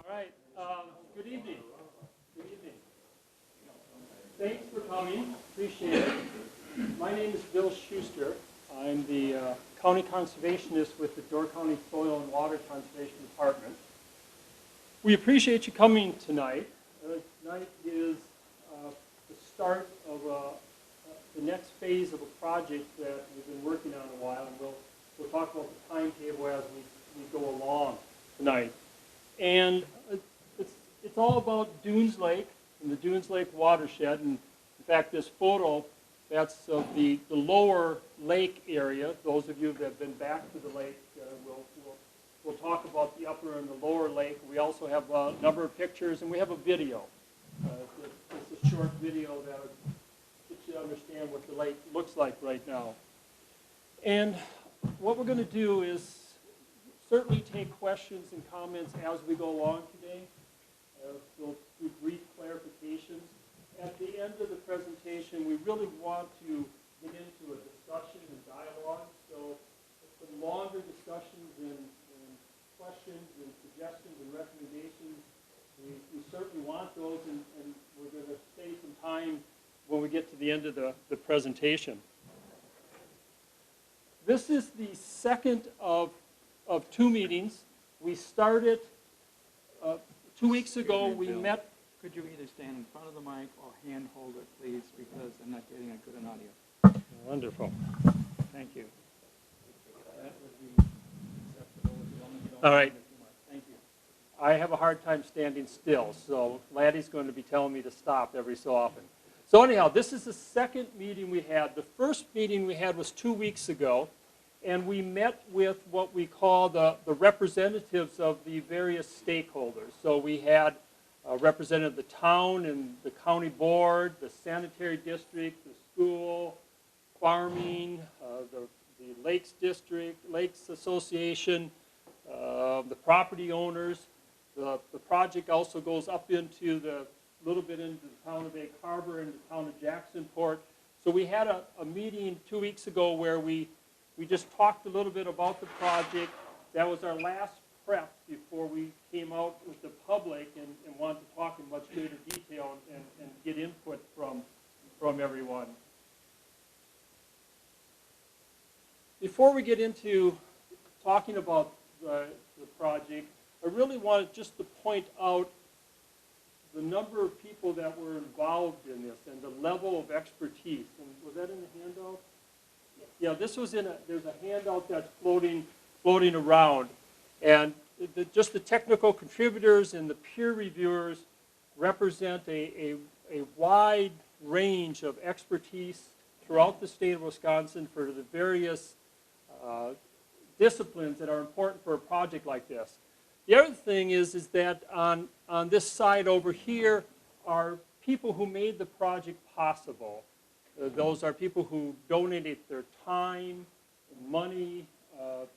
All right. Good evening. Good evening. Thanks for coming. Appreciate it. My name is Bill Schuster. I'm the county conservationist with the Door County Soil and Water Conservation Department. We appreciate you coming tonight. Tonight is the start of the next phase of a project that we've been working on a while, and we'll talk about the timetable as we go along tonight. And it's all about Dunes Lake and the Dunes Lake Watershed. And in fact, this photo, that's of the lower lake area. Those of you that have been back to the lake, we'll talk about the upper and the lower lake. We also have a number of pictures, and we have a video. It's a short video that will get you to understand what the lake looks like right now. And what we're going to do is certainly take questions and comments as we go along today. We'll do brief clarifications. At the end of the presentation, we really want to get into a discussion and dialogue. So some longer discussions and questions and suggestions and recommendations, we certainly want those, and we're going to save some time when we get to the end of the presentation. This is the second of two meetings. We started 2 weeks ago. We met. Could you either stand in front of the mic or hand hold it, please, because I'm not getting a good audio. Wonderful. Thank you. That would be acceptable. All right. Thank you. I have a hard time standing still, so Laddie's going to be telling me to stop every so often. So anyhow, this is the second meeting we had. The first meeting we had was 2 weeks ago, and we met with what we call the representatives of the various stakeholders. So we had represented the town and the county board, the sanitary district, the school, farming, the Lakes District, Lakes Association, the property owners. The project also goes up into little bit into the town of Egg Harbor and the town of Jacksonport. So we had a meeting 2 weeks ago where we just talked a little bit about the project. That was our last prep before we came out with the public and wanted to talk in much greater detail and get input from everyone. Before we get into talking about the project, I really wanted just to point out the number of people that were involved in this and the level of expertise. And was that in the handout? Yeah, this was there's a handout that's floating around. And just the technical contributors and the peer reviewers represent a wide range of expertise throughout the state of Wisconsin for the various disciplines that are important for a project like this. The other thing is that on this side over here are people who made the project possible. Those are people who donated their time, money.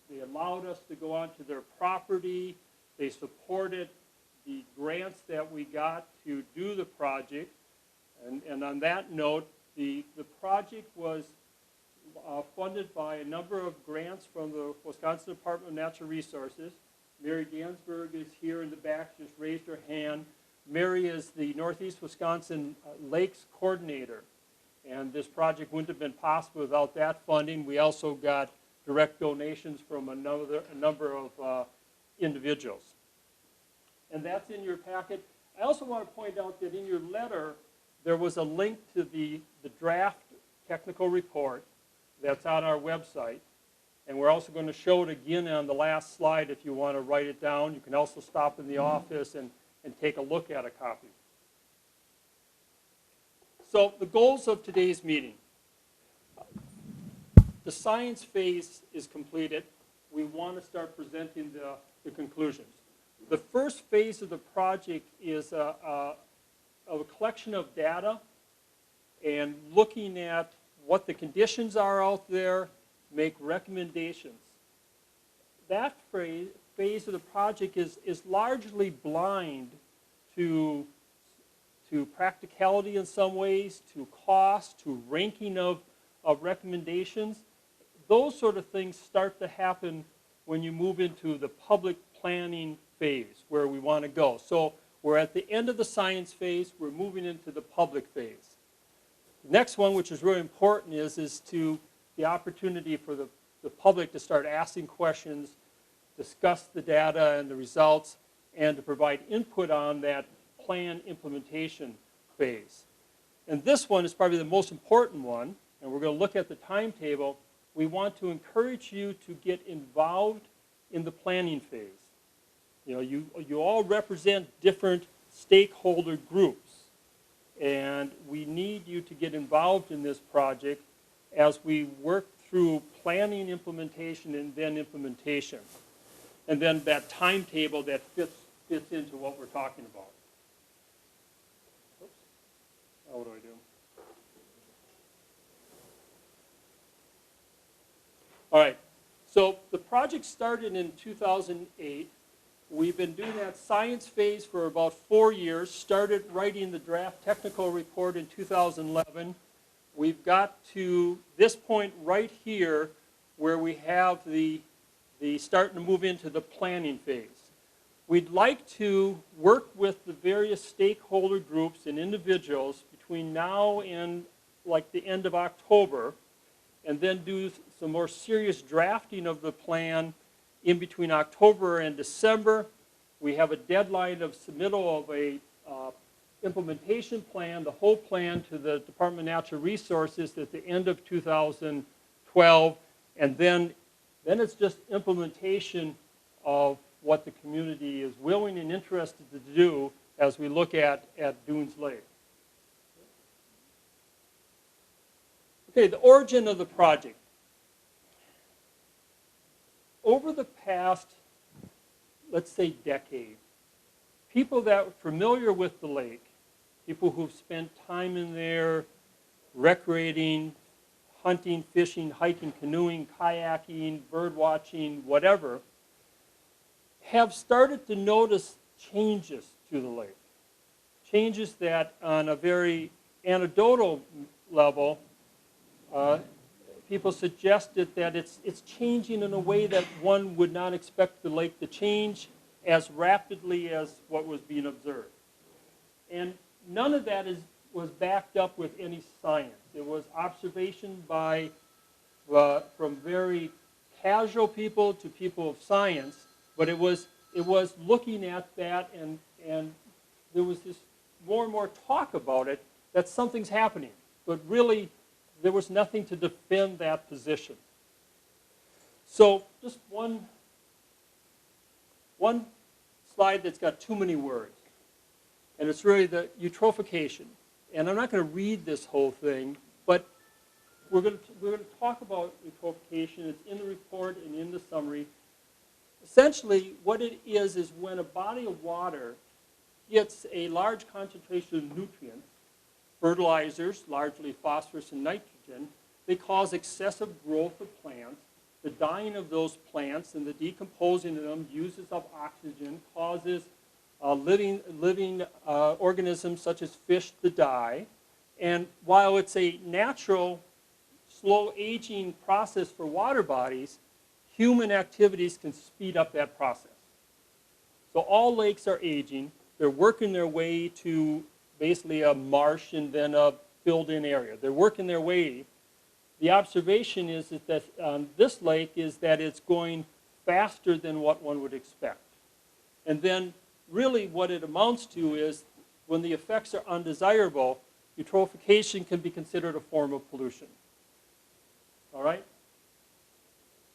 They allowed us to go onto their property. They supported the grants that we got to do the project. And on that note, the project was funded by a number of grants from the Wisconsin Department of Natural Resources. Mary Gansberg is here in the back, just raised her hand. Mary is the Northeast Wisconsin Lakes Coordinator, and this project wouldn't have been possible without that funding. We also got direct donations from a number of individuals. And that's in your packet. I also want to point out that in your letter, there was a link to the draft technical report that's on our website. And we're also going to show it again on the last slide if you want to write it down. You can also stop in the office and take a look at a copy. So the goals of today's meeting. The science phase is completed. We want to start presenting the conclusions. The first phase of the project is a collection of data and looking at what the conditions are out there, make recommendations. That phase of the project is largely blind to practicality in some ways, to cost, to ranking of recommendations. Those sort of things start to happen when you move into the public planning phase where we want to go. So we're at the end of the science phase. We're moving into the public phase. The next one, which is really important, is to the opportunity for the public to start asking questions, discuss the data and the results, and to provide input on that plan implementation phase. And this one is probably the most important one, and we're going to look at the timetable. We want to encourage you to get involved in the planning phase. You know, you all represent different stakeholder groups, and we need you to get involved in this project as we work through planning, implementation, and then implementation. And then that timetable that fits into what we're talking about. Oops. Now what do I do? All right. So the project started in 2008. We've been doing that science phase for about 4 years. Started writing the draft technical report in 2011. We've got to this point right here where we have the starting to move into the planning phase. We'd like to work with the various stakeholder groups and individuals between now and like the end of October, and then do some more serious drafting of the plan in between October and December. We have a deadline of submittal of a implementation plan, the whole plan, to the Department of Natural Resources at the end of 2012, and then it's just implementation of what the community is willing and interested to do as we look at Dunes Lake. Okay, the origin of the project. Over the past, let's say, decade, people that are familiar with the lake, people who've spent time in there recreating, hunting, fishing, hiking, canoeing, kayaking, bird watching, whatever, have started to notice changes to the lake. Changes that on a very anecdotal level, people suggested that it's changing in a way that one would not expect the lake to change as rapidly as what was being observed. And none of that was backed up with any science. It was observation by, from very casual people to people of science, but it was looking at that, and there was this more and more talk about it, that something's happening. But really, there was nothing to defend that position. So just one slide that's got too many words. And it's really the eutrophication. And I'm not going to read this whole thing, but we're going to talk about eutrophication. It's in the report and in the summary. Essentially, what it is when a body of water gets a large concentration of nutrients, fertilizers, largely phosphorus and nitrogen, they cause excessive growth of plants. The dying of those plants and the decomposing of them uses up oxygen, causes living organisms such as fish to die. And while it's a natural, slow aging process for water bodies, human activities can speed up that process. So all lakes are aging. They're working their way to basically a marsh and then a filled-in area. They're working their way. The observation is that on this lake is that it's going faster than what one would expect. And then really what it amounts to is when the effects are undesirable, eutrophication can be considered a form of pollution. All right?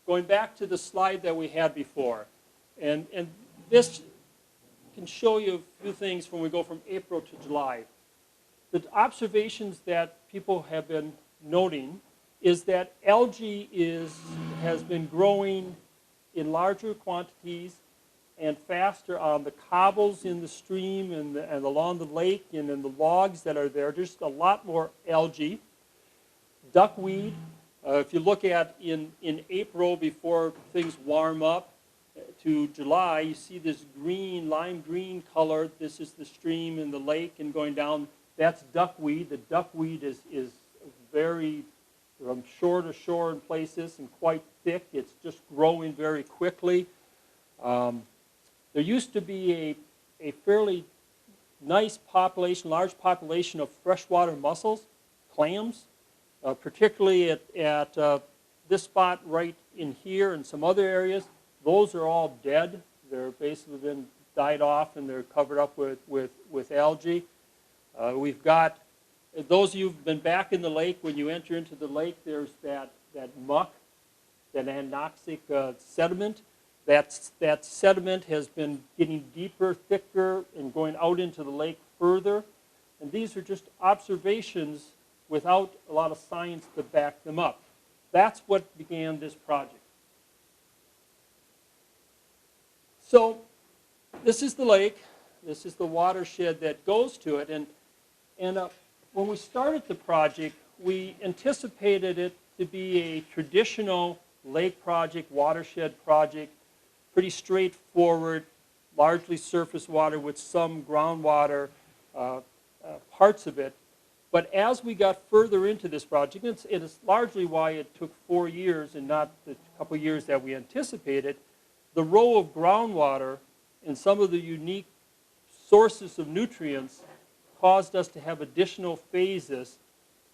Going back to the slide that we had before, and this can show you a few things when we go from April to July. The observations that people have been noting is that algae has been growing in larger quantities and faster on the cobbles in the stream and along the lake and in the logs that are there. There's a lot more algae. Duckweed, if you look at in April before things warm up to July, you see this green, lime green color. This is the stream and the lake and going down. That's duckweed. The duckweed is very from shore to shore in places and quite thick. It's just growing very quickly. There used to be a fairly nice population, large population of freshwater mussels, clams, particularly at this spot right in here and some other areas. Those are all dead. They're basically been died off and they're covered up with algae. We've got, those of you who've been back in the lake, when you enter into the lake, there's that muck, that anoxic sediment. That sediment has been getting deeper, thicker, and going out into the lake further. And these are just observations without a lot of science to back them up. That's what began this project. So this is the lake. This is the watershed that goes to it. And when we started the project, we anticipated it to be a traditional lake project, watershed project, pretty straightforward, largely surface water with some groundwater parts of it. But as we got further into this project, it is largely why it took 4 years and not the couple years that we anticipated, the role of groundwater and some of the unique sources of nutrients caused us to have additional phases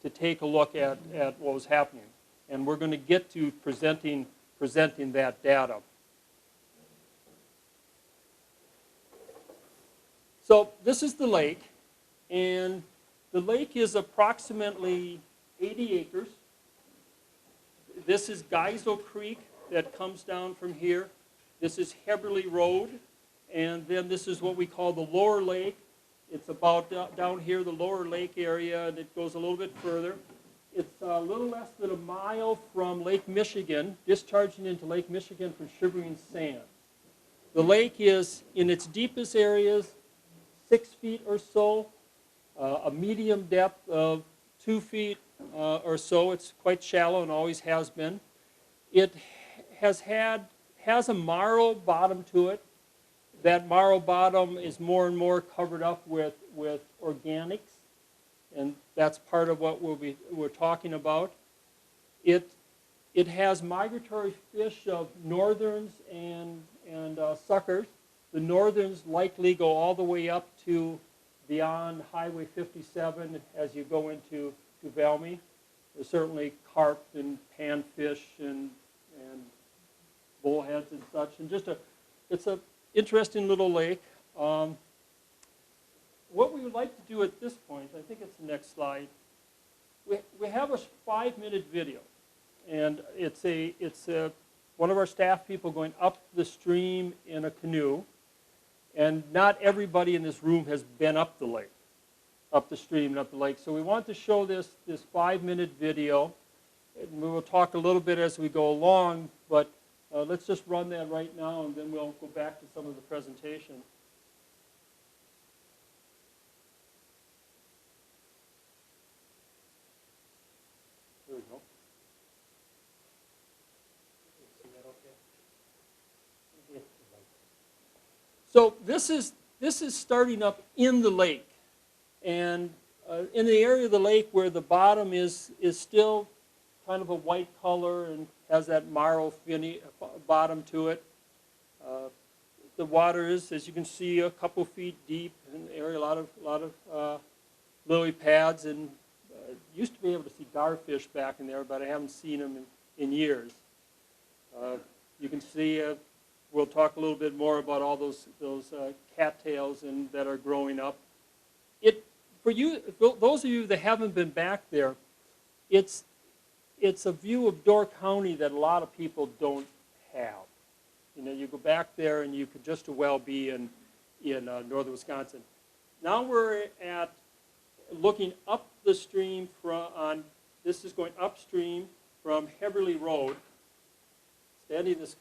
to take a look at what was happening. And we're going to get to presenting that data. So this is the lake, and the lake is approximately 80 acres. This is Geisel Creek that comes down from here. This is Heberly Road, and then this is what we call the lower lake. It's about down here, the lower lake area, and it goes a little bit further. It's a little less than a mile from Lake Michigan, discharging into Lake Michigan from Shivering Sand. The lake is, in its deepest areas, 6 feet or so, a medium depth of 2 feet or so. It's quite shallow and always has been. It has a marl bottom to it. That marl bottom is more and more covered up with organics, and that's part of what we're talking about. It has migratory fish of northerns and suckers. The northerns likely go all the way up to beyond Highway 57 as you go into Valmy. There's certainly carp and panfish and bullheads and such, and it's a interesting little lake. What we would like to do at this point, I think it's the next slide, we have a 5-minute video, and it's one of our staff people going up the stream in a canoe, and not everybody in this room has been up the lake, up the stream and up the lake. So we want to show this 5-minute video, and we will talk a little bit as we go along, but let's just run that right now, and then we'll go back to some of the presentation. There we go. See that okay? So this is starting up in the lake, and in the area of the lake where the bottom is still kind of a white color and has that marl bottom to it. The water is, as you can see, a couple feet deep in the area. A lot of lily pads, and used to be able to see garfish back in there, but I haven't seen them in years. You can see. We'll talk a little bit more about all those cattails that are growing up. For those of you that haven't been back there, it's a view of Door County that a lot of people don't have. You know, you go back there and you could just as well be in northern Wisconsin. Now we're looking up the stream this is going upstream from Heberly Road. Standing this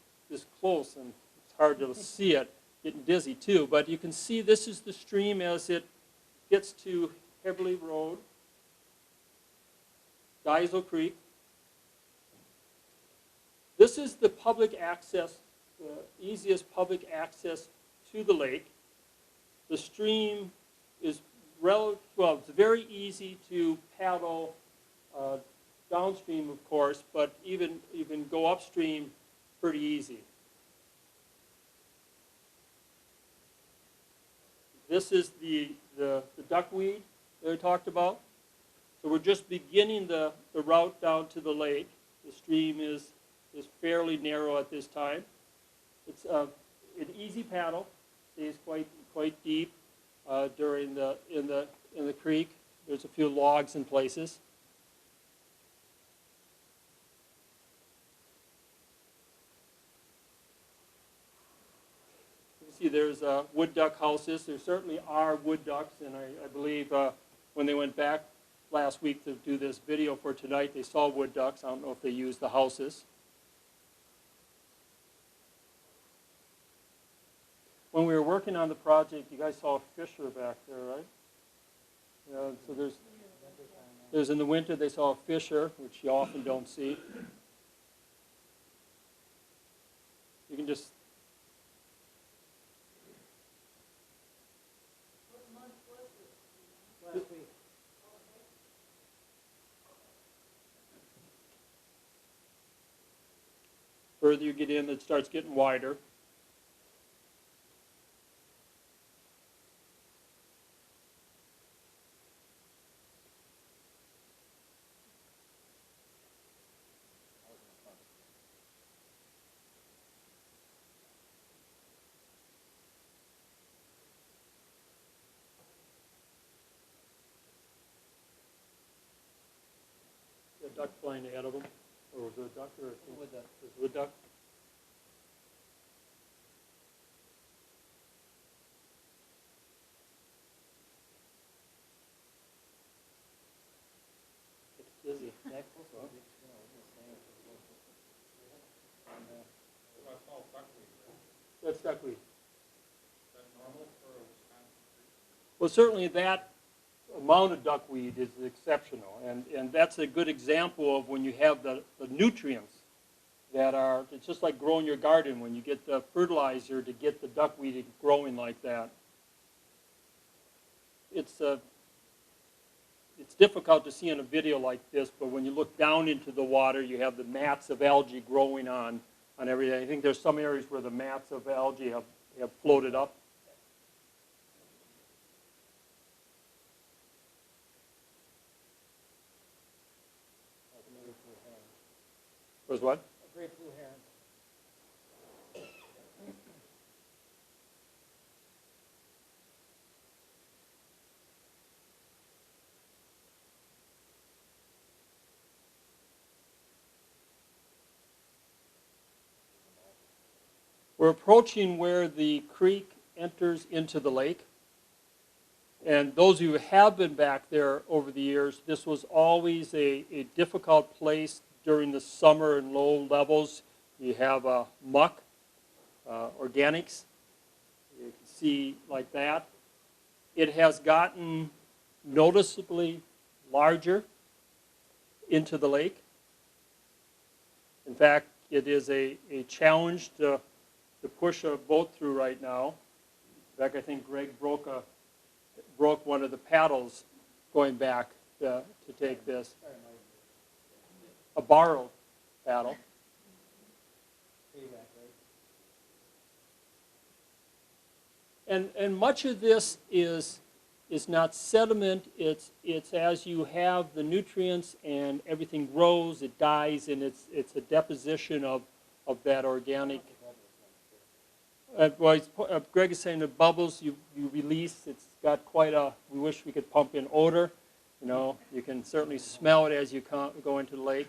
close, and it's hard to see it, getting dizzy too, but you can see this is the stream as it gets to Heberly Road, Geisel Creek. This is the public access, the easiest public access to the lake. The stream is it's very easy to paddle downstream, of course, but even you can go upstream pretty easy. This is the duckweed that I talked about. So we're just beginning the route down to the lake. The stream is fairly narrow at this time. It's an easy paddle. Stays quite deep in the creek. There's a few logs in places. You can see there's wood duck houses. There certainly are wood ducks, and I believe when they went back last week to do this video for tonight, they saw wood ducks. I don't know if they used the houses. When we were working on the project, you guys saw a fisher back there, right? Yeah, so there's in the winter they saw a fisher, which you often don't see. You can just... What month was this? Last week. Further you get in, it starts getting wider. A duck flying ahead of them. Or was it a duck or a wood duck? It was a wood duck. It's busy. That's duckweed. Is that normal for a Wisconsin creek? Well, certainly that amount of duckweed is exceptional, and that's a good example of when you have the nutrients that are, it's just like growing your garden when you get the fertilizer to get the duckweed growing like that. It's difficult to see in a video like this, but when you look down into the water, you have the mats of algae growing on everything. I think there's some areas where the mats of algae have floated up. Was what? A great blue heron. We're approaching where the creek enters into the lake. And those who have been back there over the years, this was always a difficult place during the summer and low levels. You have muck, organics. You can see like that. It has gotten noticeably larger into the lake. In fact, it is a challenge to push a boat through right now. In fact, I think Greg broke one of the paddles going back to take this. A borrowed paddle. And much of this is not sediment. It's as you have the nutrients and everything grows, it dies, and it's a deposition of that organic. Greg is saying the bubbles you release, it's got quite a, we wish we could pump in odor. You know, you can certainly smell it as you go into the lake.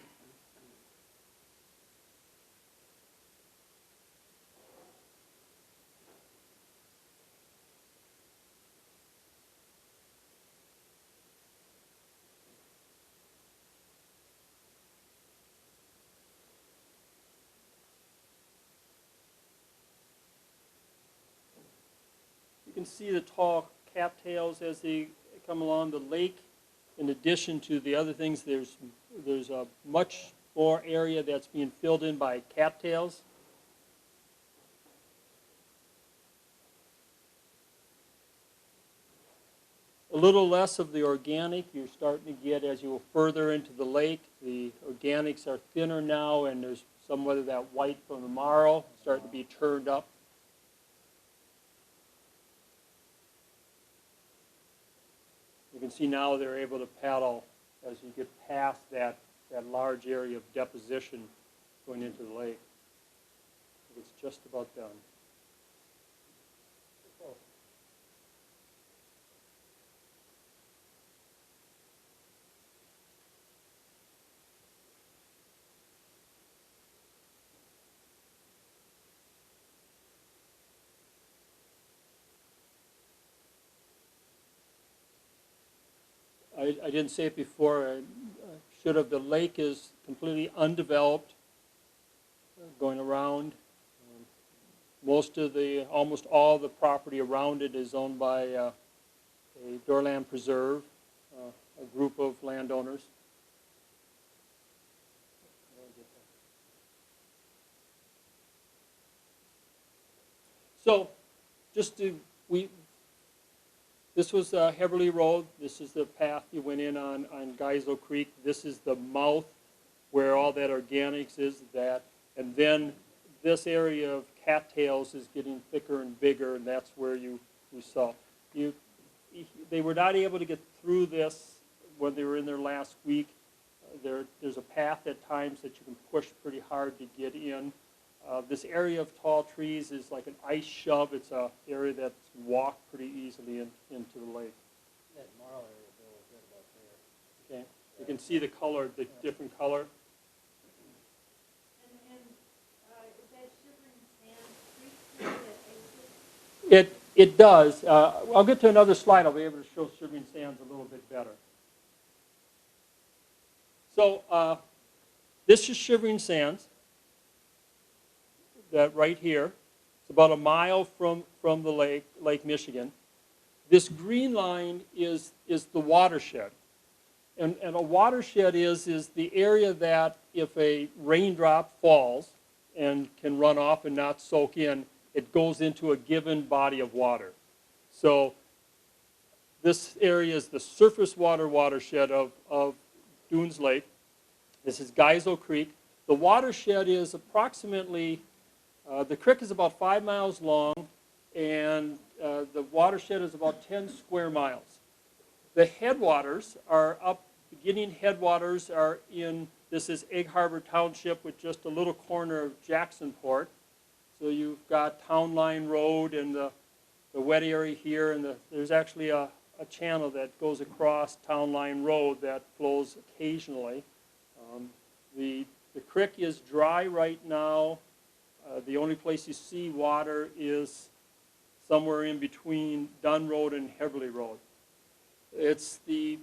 You can see the tall cattails as they come along the lake. In addition to the other things, there's a much more area that's being filled in by cattails. A little less of the organic you're starting to get as you go further into the lake. The organics are thinner now, and there's somewhat of that white from the marl starting to be turned up. can see now they're able to paddle as you get past that large area of deposition going into the lake. It's just about done. I didn't say it before, I should have. The lake is completely undeveloped, going around. Almost all the property around it is owned by a Doorland Preserve, a group of landowners. So, this was Heverly Road. This is the path you went in on Geisel Creek. This is the mouth where all that organics is. And then this area of cattails is getting thicker and bigger, and that's where you saw. They were not able to get through this when they were in there last week. There's a path at times that you can push pretty hard to get in. This area of tall trees is like an ice shove. It's an area that's walked pretty easily into the lake. That marl area, Bill, was right about there. Okay, you can see the color, the different color. And is that Shivering Sand Creek that exits? It does. I'll get to another slide. I'll be able to show Shivering Sands a little bit better. So this is Shivering Sands. That right here. It's about a mile from the Lake Michigan. This green line is the watershed. And a watershed is the area that if a raindrop falls and can run off and not soak in, it goes into a given body of water. So this area is the surface water watershed of Dunes Lake. This is Geisel Creek. The watershed is approximately the creek is about 5 miles long, and the watershed is about 10 square miles. The headwaters are beginning headwaters are in, this is Egg Harbor Township with just a little corner of Jacksonport. So you've got Town Line Road and the wet area here, and there's actually a channel that goes across Town Line Road that flows occasionally. The creek is dry right now. The only place you see water is somewhere in between Dunn Road and Heverly Road. It's the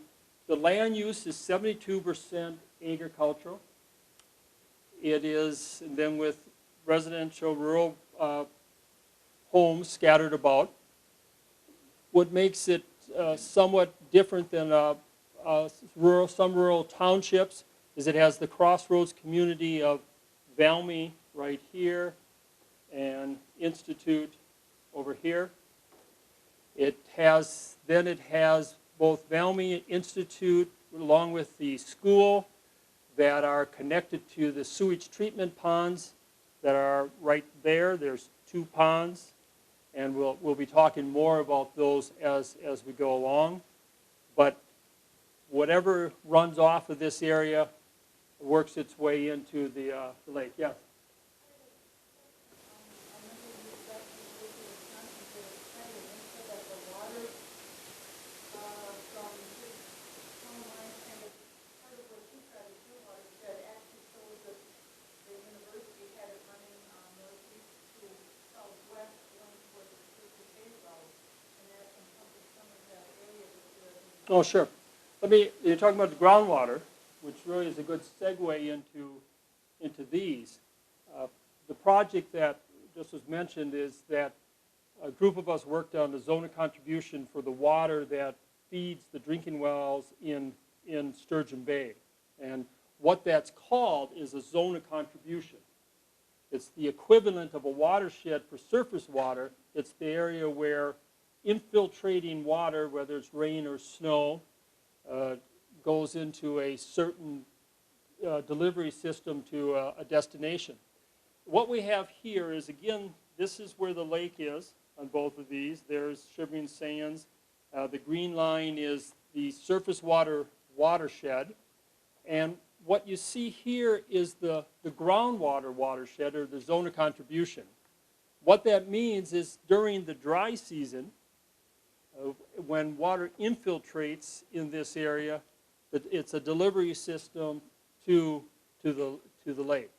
land use is 72% agricultural. It is, and then with residential rural homes scattered about. What makes it somewhat different than some rural townships is it has the crossroads community of Valmy right here and Institute over here. It has both Valmy Institute along with the school that are connected to the sewage treatment ponds that are right there. There's 2 ponds, and we'll be talking more about those as we go along. But whatever runs off of this area works its way into the lake. Yes? Oh, sure. You're talking about the groundwater, which really is a good segue into these. The project that just was mentioned is that a group of us worked on the zone of contribution for the water that feeds the drinking wells in Sturgeon Bay. And what that's called is a zone of contribution. It's the equivalent of a watershed for surface water. It's the area where infiltrating water, whether it's rain or snow, goes into a certain delivery system to a destination. What we have here is, again, this is where the lake is on both of these. There's Shivering Sands. The green line is the surface water watershed. And what you see here is the groundwater watershed, or the zone of contribution. What that means is during the dry season, when water infiltrates in this area, it's a delivery system to the lake.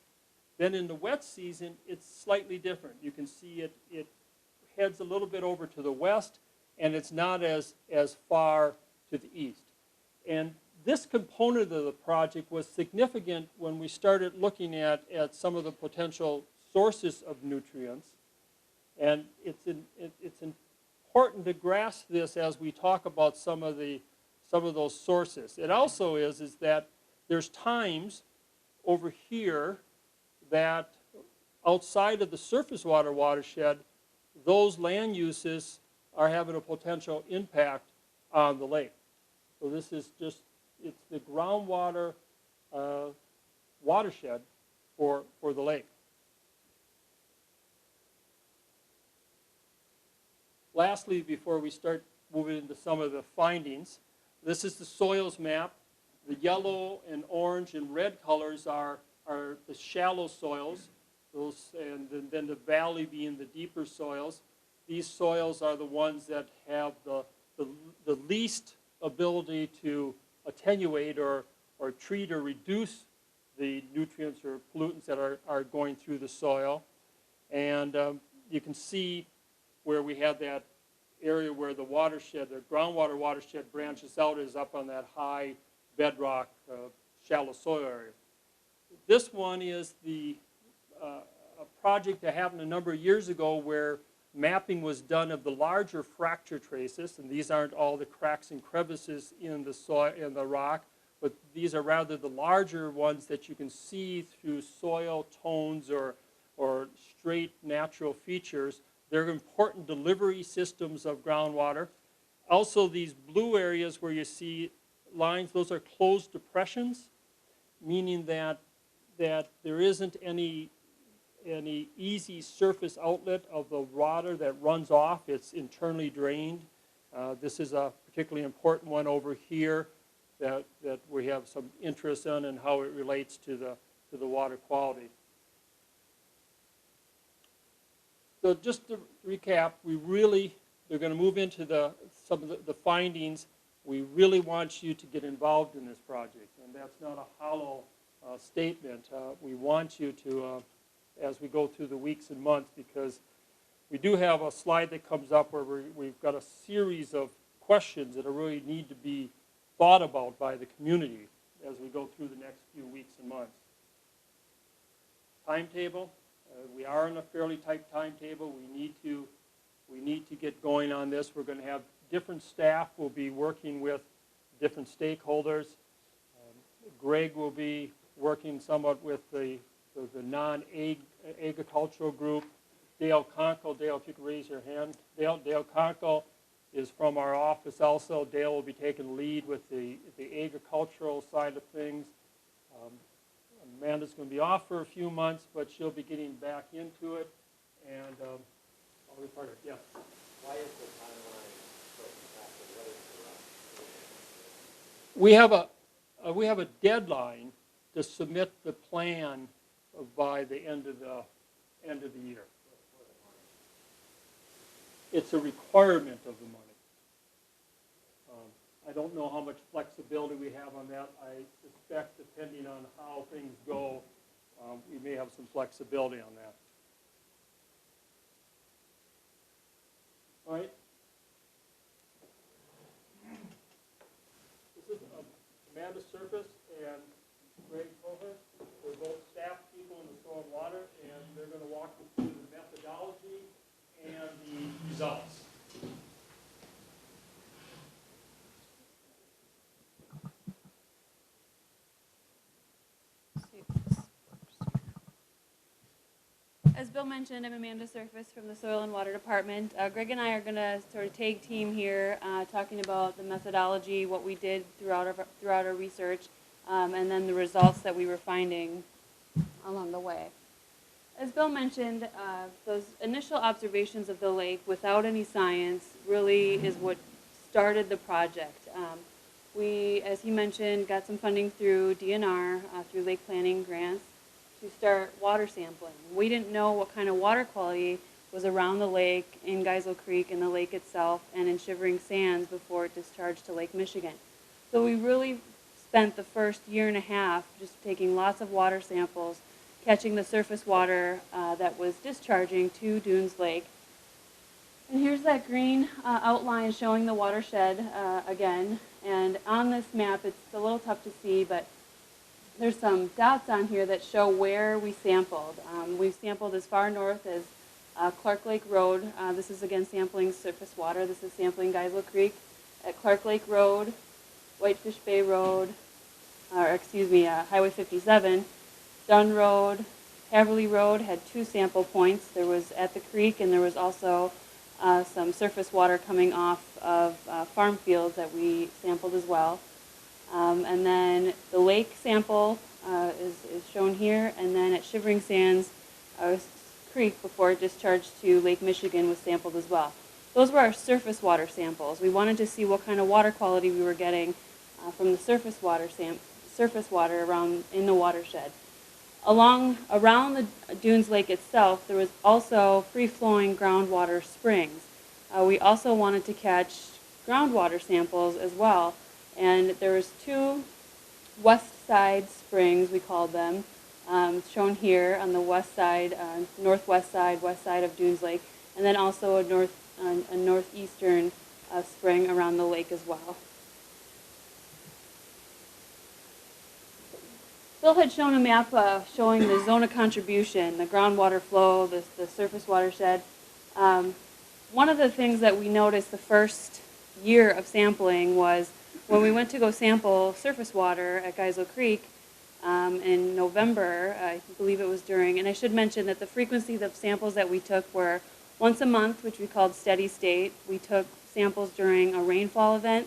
Then in the wet season, it's slightly different. You can see it heads a little bit over to the west, and it's not as far to the east. And this component of the project was significant when we started looking at some of the potential sources of nutrients. And it's important to grasp this as we talk about some of those sources. It also is that there's times over here that outside of the surface water watershed, those land uses are having a potential impact on the lake. So this is just, it's the groundwater watershed for the lake. Lastly, before we start moving into some of the findings, this is the soils map. The yellow and orange and red colors are the shallow soils, and then the valley being the deeper soils. These soils are the ones that have the least ability to attenuate or treat or reduce the nutrients or pollutants that are going through the soil. And you can see where we have that area where the watershed, the groundwater watershed branches out, is up on that high bedrock, shallow soil area. This one is a project that happened a number of years ago where mapping was done of the larger fracture traces, and these aren't all the cracks and crevices in the soil, in the rock, but these are rather the larger ones that you can see through soil tones or straight natural features. They're important delivery systems of groundwater. Also, these blue areas where you see lines, those are closed depressions, meaning that there isn't any easy surface outlet of the water that runs off. It's internally drained. This is a particularly important one over here that we have some interest in and how it relates to the water quality. So just to recap, they're going to move into some of the findings. We really want you to get involved in this project, and that's not a hollow statement. We want you to, as we go through the weeks and months, because we do have a slide that comes up where we've got a series of questions that really need to be thought about by the community as we go through the next few weeks and months. Timetable. We are on a fairly tight timetable. We need to get going on this. We're going to have different staff will be working with different stakeholders. Greg will be working somewhat with the non-agricultural group. Dale Conkle, Dale, if you could raise your hand. Dale Conkle is from our office also. Dale will be taking the lead with the agricultural side of things. Amanda's going to be off for a few months, but she'll be getting back into it. And I'll be part of it. Yes? Why is the timeline so impacted? What is the We have a deadline to submit the plan by the end of the year. It's a requirement of the money. I don't know how much flexibility we have on that. I suspect, depending on how things go, we may have some flexibility on that. All right. This is Amanda Surface and Greg Cover. They're both staff people in the soil and water, and they're going to walk you through the methodology and the results. As Bill mentioned, I'm Amanda Surface from the Soil and Water Department. Greg and I are going to sort of tag team here, talking about the methodology, what we did throughout our research, and then the results that we were finding along the way. As Bill mentioned, those initial observations of the lake without any science really is what started the project. we, as he mentioned, got some funding through DNR, through lake planning grants, to start water sampling. We didn't know what kind of water quality was around the lake, in Geisel Creek, in the lake itself, and in Shivering Sands before it discharged to Lake Michigan. So we really spent the first year and a half just taking lots of water samples, catching the surface water that was discharging to Dunes Lake. And here's that green outline showing the watershed again. And on this map, it's a little tough to see, but there's some dots on here that show where we sampled. We've sampled as far north as Clark Lake Road. This is again sampling surface water. This is sampling Geisel Creek. At Clark Lake Road, Whitefish Bay Road, Highway 57, Dunn Road, Haverly Road had 2 sample points. There was at the creek, and there was also some surface water coming off of farm fields that we sampled as well. And then the lake sample is shown here, and then at Shivering Sands Creek, before it discharged to Lake Michigan, was sampled as well. Those were our surface water samples. We wanted to see what kind of water quality we were getting from the surface water around in the watershed. Around the Dunes Lake itself, there was also free-flowing groundwater springs. We also wanted to catch groundwater samples as well, and there was 2 west side springs, we called them, shown here on the west side, northwest side, west side of Dunes Lake, and then also a northeastern spring around the lake as well. Bill had shown a map showing the zone of contribution, the groundwater flow, the surface watershed. One of the things that we noticed the first year of sampling was when we went to go sample surface water at Geisel Creek in November, I believe it was during, and I should mention that the frequency of samples that we took were once a month, which we called steady state. We took samples during a rainfall event.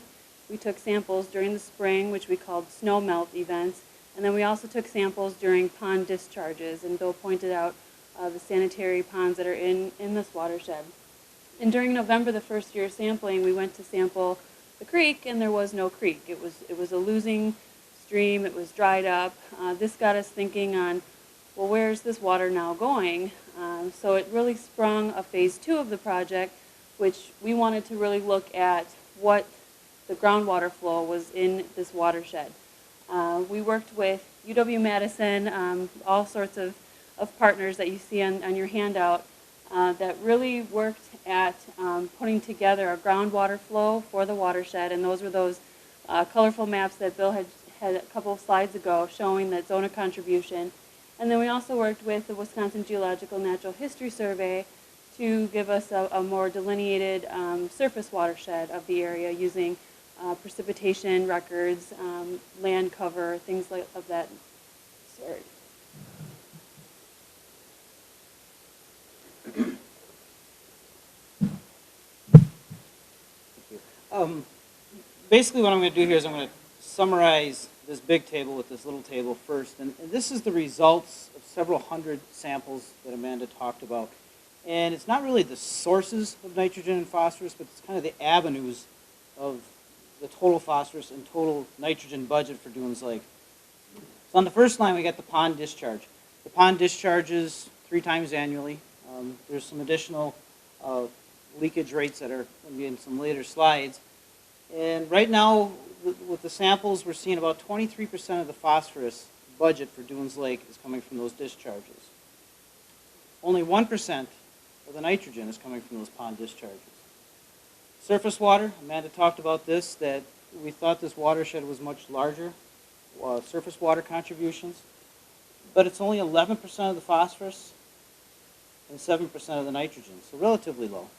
We took samples during the spring, which we called snow melt events. And then we also took samples during pond discharges, and Bill pointed out the sanitary ponds that are in this watershed. And during November, the first year of sampling, we went to sample the creek, and there was no creek. It was a losing stream. It was dried up. This got us thinking on, well, where's this water now going? So it really sprung a phase 2 of the project, which we wanted to really look at what the groundwater flow was in this watershed. We worked with UW-Madison, all sorts of partners that you see on your handout that really worked at putting together a groundwater flow for the watershed, and those were those colorful maps that Bill had a couple of slides ago showing that zone of contribution. And then we also worked with the Wisconsin Geological Natural History Survey to give us a more delineated surface watershed of the area using precipitation records, land cover, things of that sort. Basically what I'm going to do here is I'm going to summarize this big table with this little table first. And this is the results of several hundred samples that Amanda talked about. And it's not really the sources of nitrogen and phosphorus, but it's kind of the avenues of the total phosphorus and total nitrogen budget for Dunes Lake. So on the first line, we got the pond discharge. The pond discharges 3 times annually. There's some additional leakage rates that are going to be in some later slides. And right now, with the samples, we're seeing about 23% of the phosphorus budget for Dunes Lake is coming from those discharges. Only 1% of the nitrogen is coming from those pond discharges. Surface water, Amanda talked about this, that we thought this watershed was much larger, surface water contributions, but it's only 11% of the phosphorus and 7% of the nitrogen, so relatively low.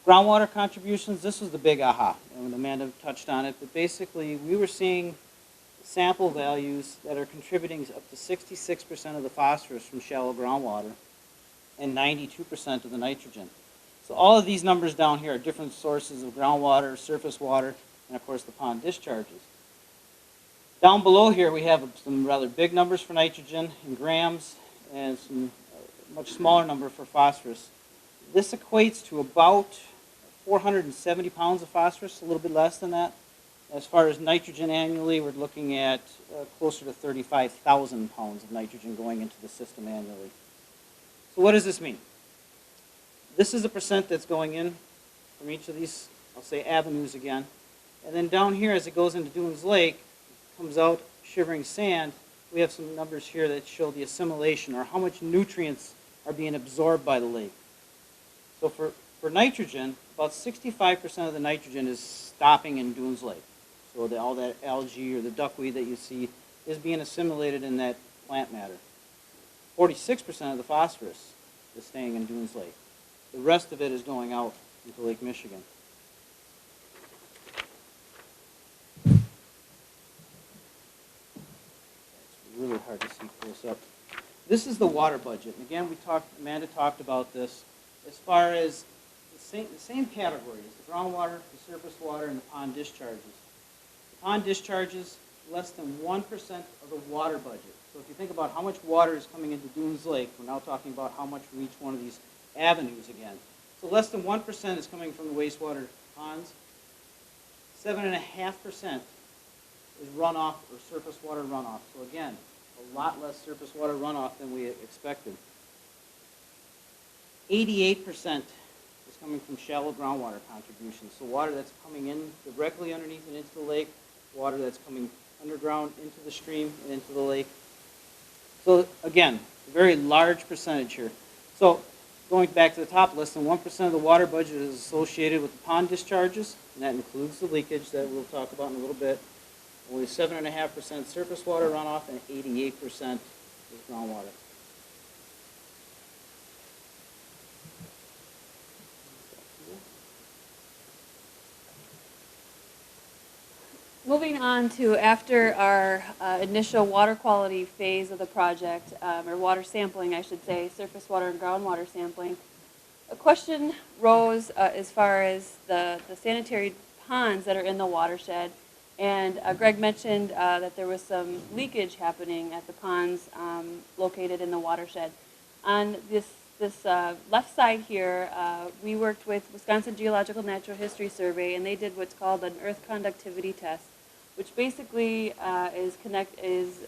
Groundwater contributions, this was the big aha, and Amanda touched on it, but basically we were seeing sample values that are contributing up to 66% of the phosphorus from shallow groundwater and 92% of the nitrogen. So all of these numbers down here are different sources of groundwater, surface water, and of course the pond discharges. Down below here we have some rather big numbers for nitrogen in grams and some much smaller number for phosphorus. This equates to about 470 pounds of phosphorus, a little bit less than that, As far as nitrogen annually, we're looking at closer to 35,000 pounds of nitrogen going into the system annually. So what does this mean? This is the percent that's going in from each of these, I'll say, avenues again. And then down here, as it goes into Doones Lake, comes out shivering sand, we have some numbers here that show the assimilation, or how much nutrients are being absorbed by the lake. So for nitrogen, about 65% of the nitrogen is stopping in Doones Lake. So all that algae or the duckweed that you see is being assimilated in that plant matter. 46% of the phosphorus is staying in Doones Lake. The rest of it is going out into Lake Michigan. It's really hard to see close up. This is the water budget. And again, Amanda talked about this as far as the same categories, the groundwater, the surface water, and the pond discharges. The pond discharges, less than 1% of the water budget. So if you think about how much water is coming into Doones Lake, we're now talking about how much from each one of these avenues again. So less than 1% is coming from the wastewater ponds. 7.5% is runoff or surface water runoff. So again, a lot less surface water runoff than we expected. 88% is coming from shallow groundwater contributions. So water that's coming in directly underneath and into the lake, water that's coming underground into the stream and into the lake. So again, a very large percentage here. So going back to the top, less than 1% of the water budget is associated with the pond discharges, and that includes the leakage that we'll talk about in a little bit. Only 7.5% surface water runoff, and 88% is groundwater. Moving on to after our initial water quality phase of the project, or water sampling, I should say, surface water and groundwater sampling, a question rose as far as the sanitary ponds that are in the watershed. And Greg mentioned that there was some leakage happening at the ponds located in the watershed. On this left side here, we worked with Wisconsin Geological Natural History Survey, and they did what's called an earth conductivity test, which basically is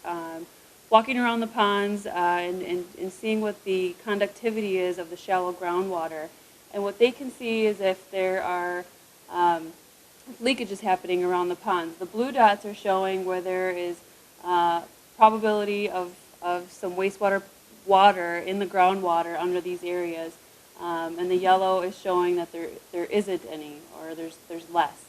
walking around the ponds and seeing what the conductivity is of the shallow groundwater. And what they can see is if there are leakage is happening around the ponds. The blue dots are showing where there is probability of some wastewater water in the groundwater under these areas, and the yellow is showing that there isn't any, or there's less.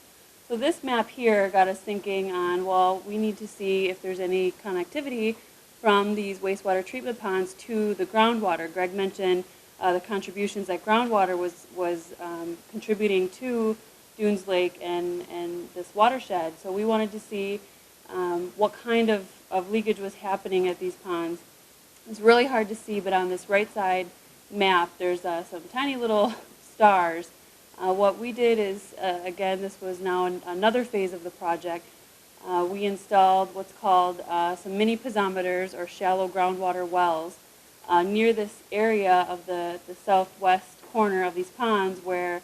So this map here got us thinking on, well, we need to see if there's any connectivity from these wastewater treatment ponds to the groundwater. Greg mentioned the contributions that groundwater was contributing to Doones Lake and this watershed. So we wanted to see what kind of leakage was happening at these ponds. It's really hard to see, but on this right side map, there's some tiny little stars. What we did is, again, this was now another phase of the project. We installed what's called some mini piezometers, or shallow groundwater wells, near this area of the southwest corner of these ponds where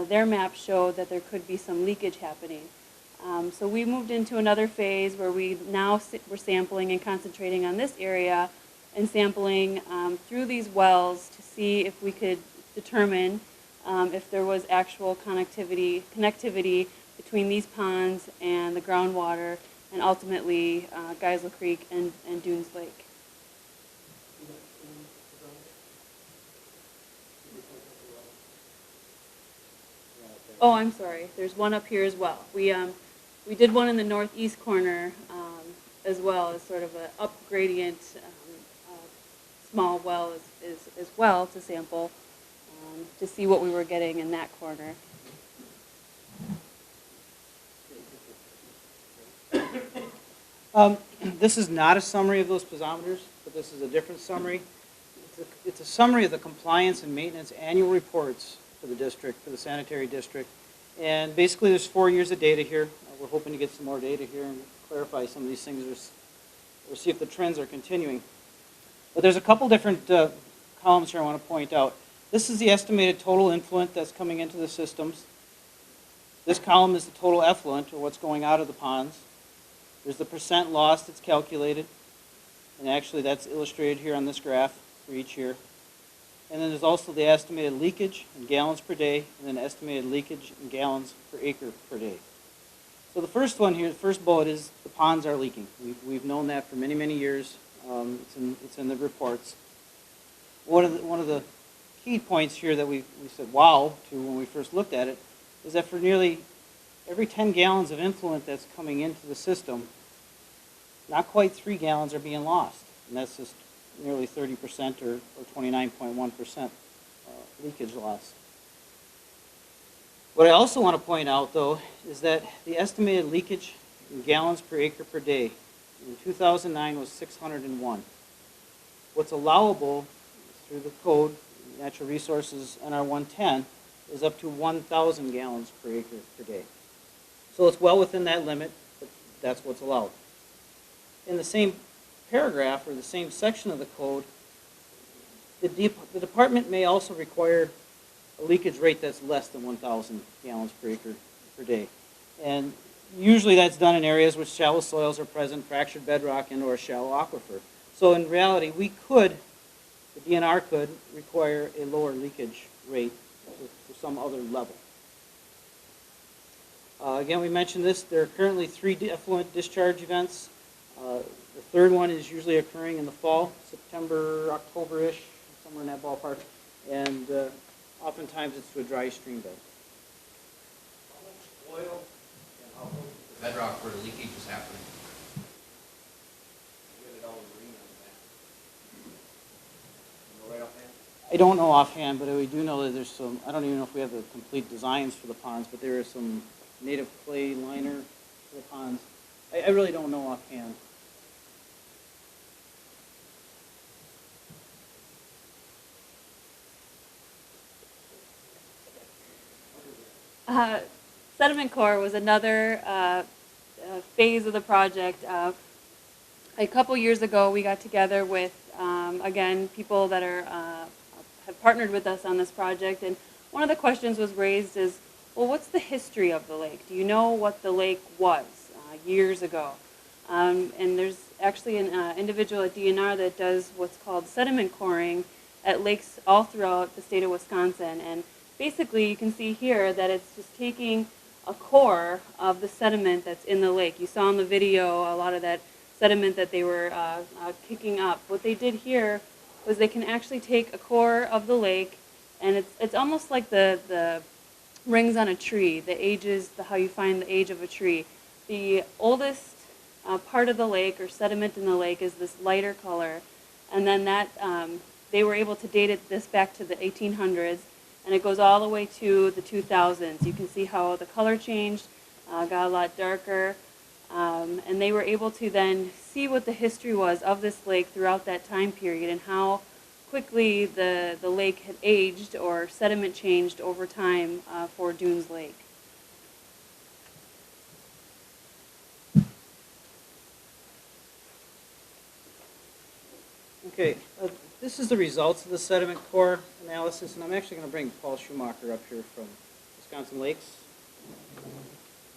their map showed that there could be some leakage happening. So we moved into another phase where we're sampling and concentrating on this area and sampling through these wells to see if we could determine if there was actual connectivity between these ponds and the groundwater, and ultimately Geisel Creek and Doones Lake. Oh, I'm sorry. There's one up here as well. We did one in the northeast corner as well, as sort of an up gradient small well as well to sample to see what we were getting in that corner. This is not a summary of those piezometers, but this is a different summary. It's a summary of the compliance and maintenance annual reports for the district, for the sanitary district. And basically there's 4 years of data here. We're hoping to get some more data here and clarify some of these things or see if the trends are continuing. But there's a couple different columns here I want to point out. This is the estimated total influent that's coming into the systems. This column is the total effluent, or what's going out of the ponds. There's the percent lost that's calculated, and actually that's illustrated here on this graph for each year. And then there's also the estimated leakage in gallons per day, and then estimated leakage in gallons per acre per day. So the first one here, the first bullet is the ponds are leaking. We've known that for many, many years. It's in the reports. One of the key points here that we said wow to when we first looked at it is that for nearly every 10 gallons of influent that's coming into the system, not quite 3 gallons are being lost. And that's just nearly 30% or 29.1% leakage loss. What I also want to point out, though, is that the estimated leakage in gallons per acre per day in 2009 was 601. What's allowable through the code, Natural Resources NR 110, is up to 1,000 gallons per acre per day. So it's well within that limit, but that's what's allowed. In the same paragraph, or the same section of the code, the department may also require a leakage rate that's less than 1,000 gallons per acre per day. And usually that's done in areas where shallow soils are present, fractured bedrock, and or shallow aquifer. So in reality, the DNR could require a lower leakage rate to some other level. Again, we mentioned this. There are currently 3 effluent discharge events. The third one is usually occurring in the fall, September, October-ish, somewhere in that ballpark. And oftentimes it's to a dry stream bed. How much oil and how close to the bedrock where the leakage is happening? You get it all marine on that. You know right offhand? I don't know offhand, but we do know that there's some, I don't even know if we have the complete designs for the ponds, but there is some native clay liner for the ponds. I really don't know offhand. Sediment core was another phase of the project. A couple years ago, we got together with, again, people that have partnered with us on this project, and one of the questions was raised is, well, what's the history of the lake? Do you know what the lake was years ago? And there's actually an individual at DNR that does what's called sediment coring at lakes all throughout the state of Wisconsin. And basically, you can see here that it's just taking a core of the sediment that's in the lake. You saw in the video a lot of that sediment that they were kicking up. What they did here was they can actually take a core of the lake, and it's almost like the rings on a tree, the ages, how you find the age of a tree. The oldest part of the lake, or sediment in the lake, is this lighter color, and then that they were able to date this back to the 1800s, and it goes all the way to the 2000s. You can see how the color changed, got a lot darker, and they were able to then see what the history was of this lake throughout that time period and how quickly the lake had aged or sediment changed over time for Dunes Lake. Okay, this is the results of the sediment core analysis, and I'm actually going to bring Paul Schumacher up here from Wisconsin Lakes.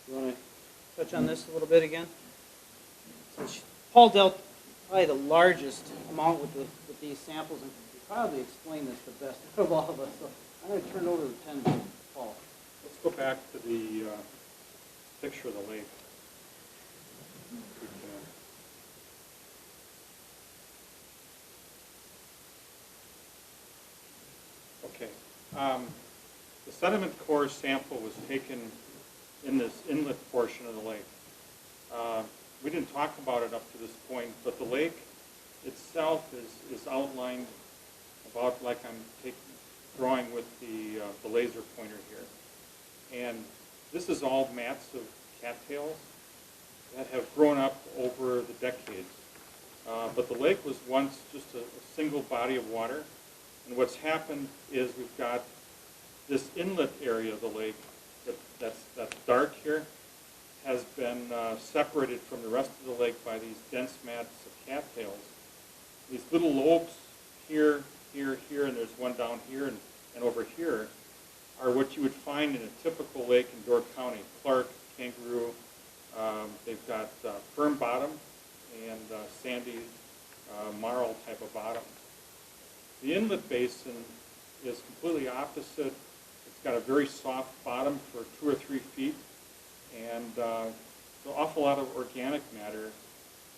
You want to touch on this a little bit again? Since Paul dealt probably the largest amount with these samples, and could probably explain this the best of all of us. So I'm going to turn it over the pen to Paul. Let's go back to the picture of the lake. Okay. The sediment core sample was taken in this inlet portion of the lake. We didn't talk about it up to this point, but the lake itself is outlined about like I'm drawing with the laser pointer here. And this is all mats of cattails that have grown up over the decades. But the lake was once just a single body of water. And what's happened is we've got this inlet area of the lake that's dark here has been separated from the rest of the lake by these dense mats of cattails. These little lobes here, here, here, and there's one down here and over here are what you would find in a typical lake in Door County. Clark, Kangaroo, they've got firm bottom and sandy marl type of bottom. The inlet basin is completely opposite. It's got a very soft bottom for 2 or 3 feet, and an awful lot of organic matter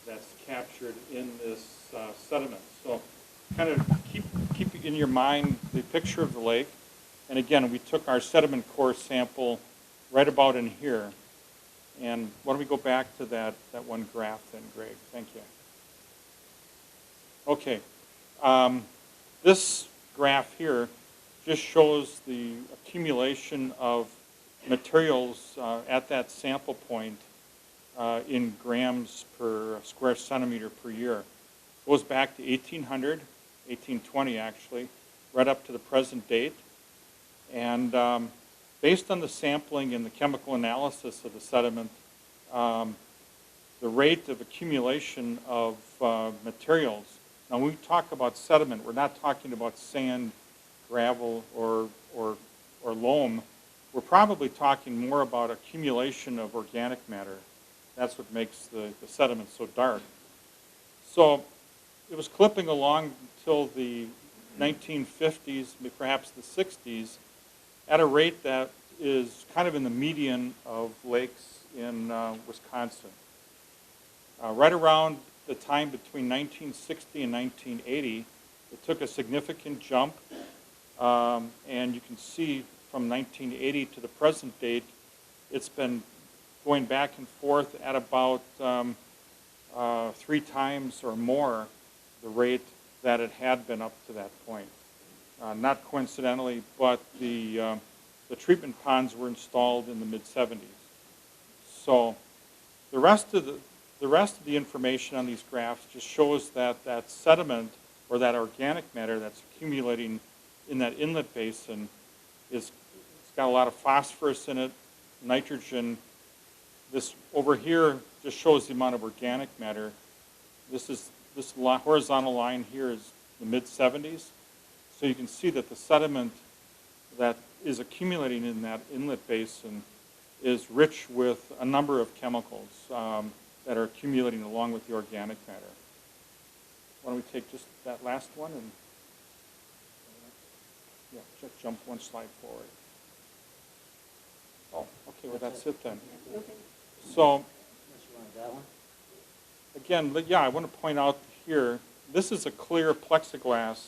that's captured in this sediment. So kind of keep in your mind the picture of the lake. And again, we took our sediment core sample right about in here. And why don't we go back to that one graph then, Greg? Thank you. Okay. This graph here just shows the accumulation of materials at that sample point in grams per square centimeter per year. It goes back to 1800, 1820 actually, right up to the present date. And based on the sampling and the chemical analysis of the sediment, the rate of accumulation of materials. Now, when we talk about sediment, we're not talking about sand, gravel, or loam. We're probably talking more about accumulation of organic matter. That's what makes the sediment so dark. So it was clipping along until the 1950s, perhaps the 60s, at a rate that is kind of in the median of lakes in Wisconsin. Right around the time between 1960 and 1980, it took a significant jump, and you can see from 1980 to the present date, it's been going back and forth at about 3 times or more the rate that it had been up to that point. Not coincidentally, but the treatment ponds were installed in the mid-70s. So the rest of the information on these graphs just shows that sediment or that organic matter that's accumulating in that inlet basin it's got a lot of phosphorus in it, nitrogen. This over here just shows the amount of organic matter. This horizontal line here is the mid-70s. So you can see that the sediment that is accumulating in that inlet basin is rich with a number of chemicals that are accumulating along with the organic matter. Why don't we take just that last one and just jump one slide forward. Oh, okay, well that's it then. So again, yeah, I want to point out here, this is a clear plexiglass.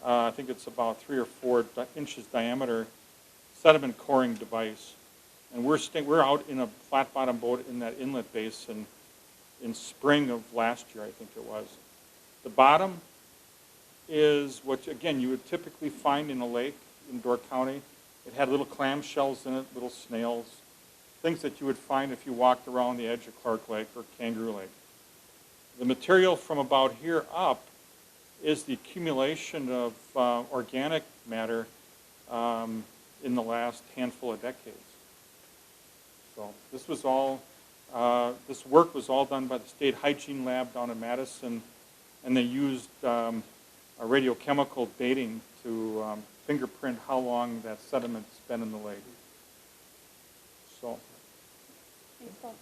I think it's about 3 or 4 inches diameter sediment coring device. And we're out in a flat bottom boat in that inlet basin in spring of last year, I think it was. The bottom is what, again, you would typically find in a lake in Door County. It had little clamshells in it, little snails, things that you would find if you walked around the edge of Clark Lake or Kangaroo Lake. The material from about here up is the accumulation of organic matter in the last handful of decades. So this was all, this work was all done by the State Hygiene Lab down in Madison, and they used a radiochemical dating to fingerprint how long that sediment's been in the lake. So. Thanks, Paul.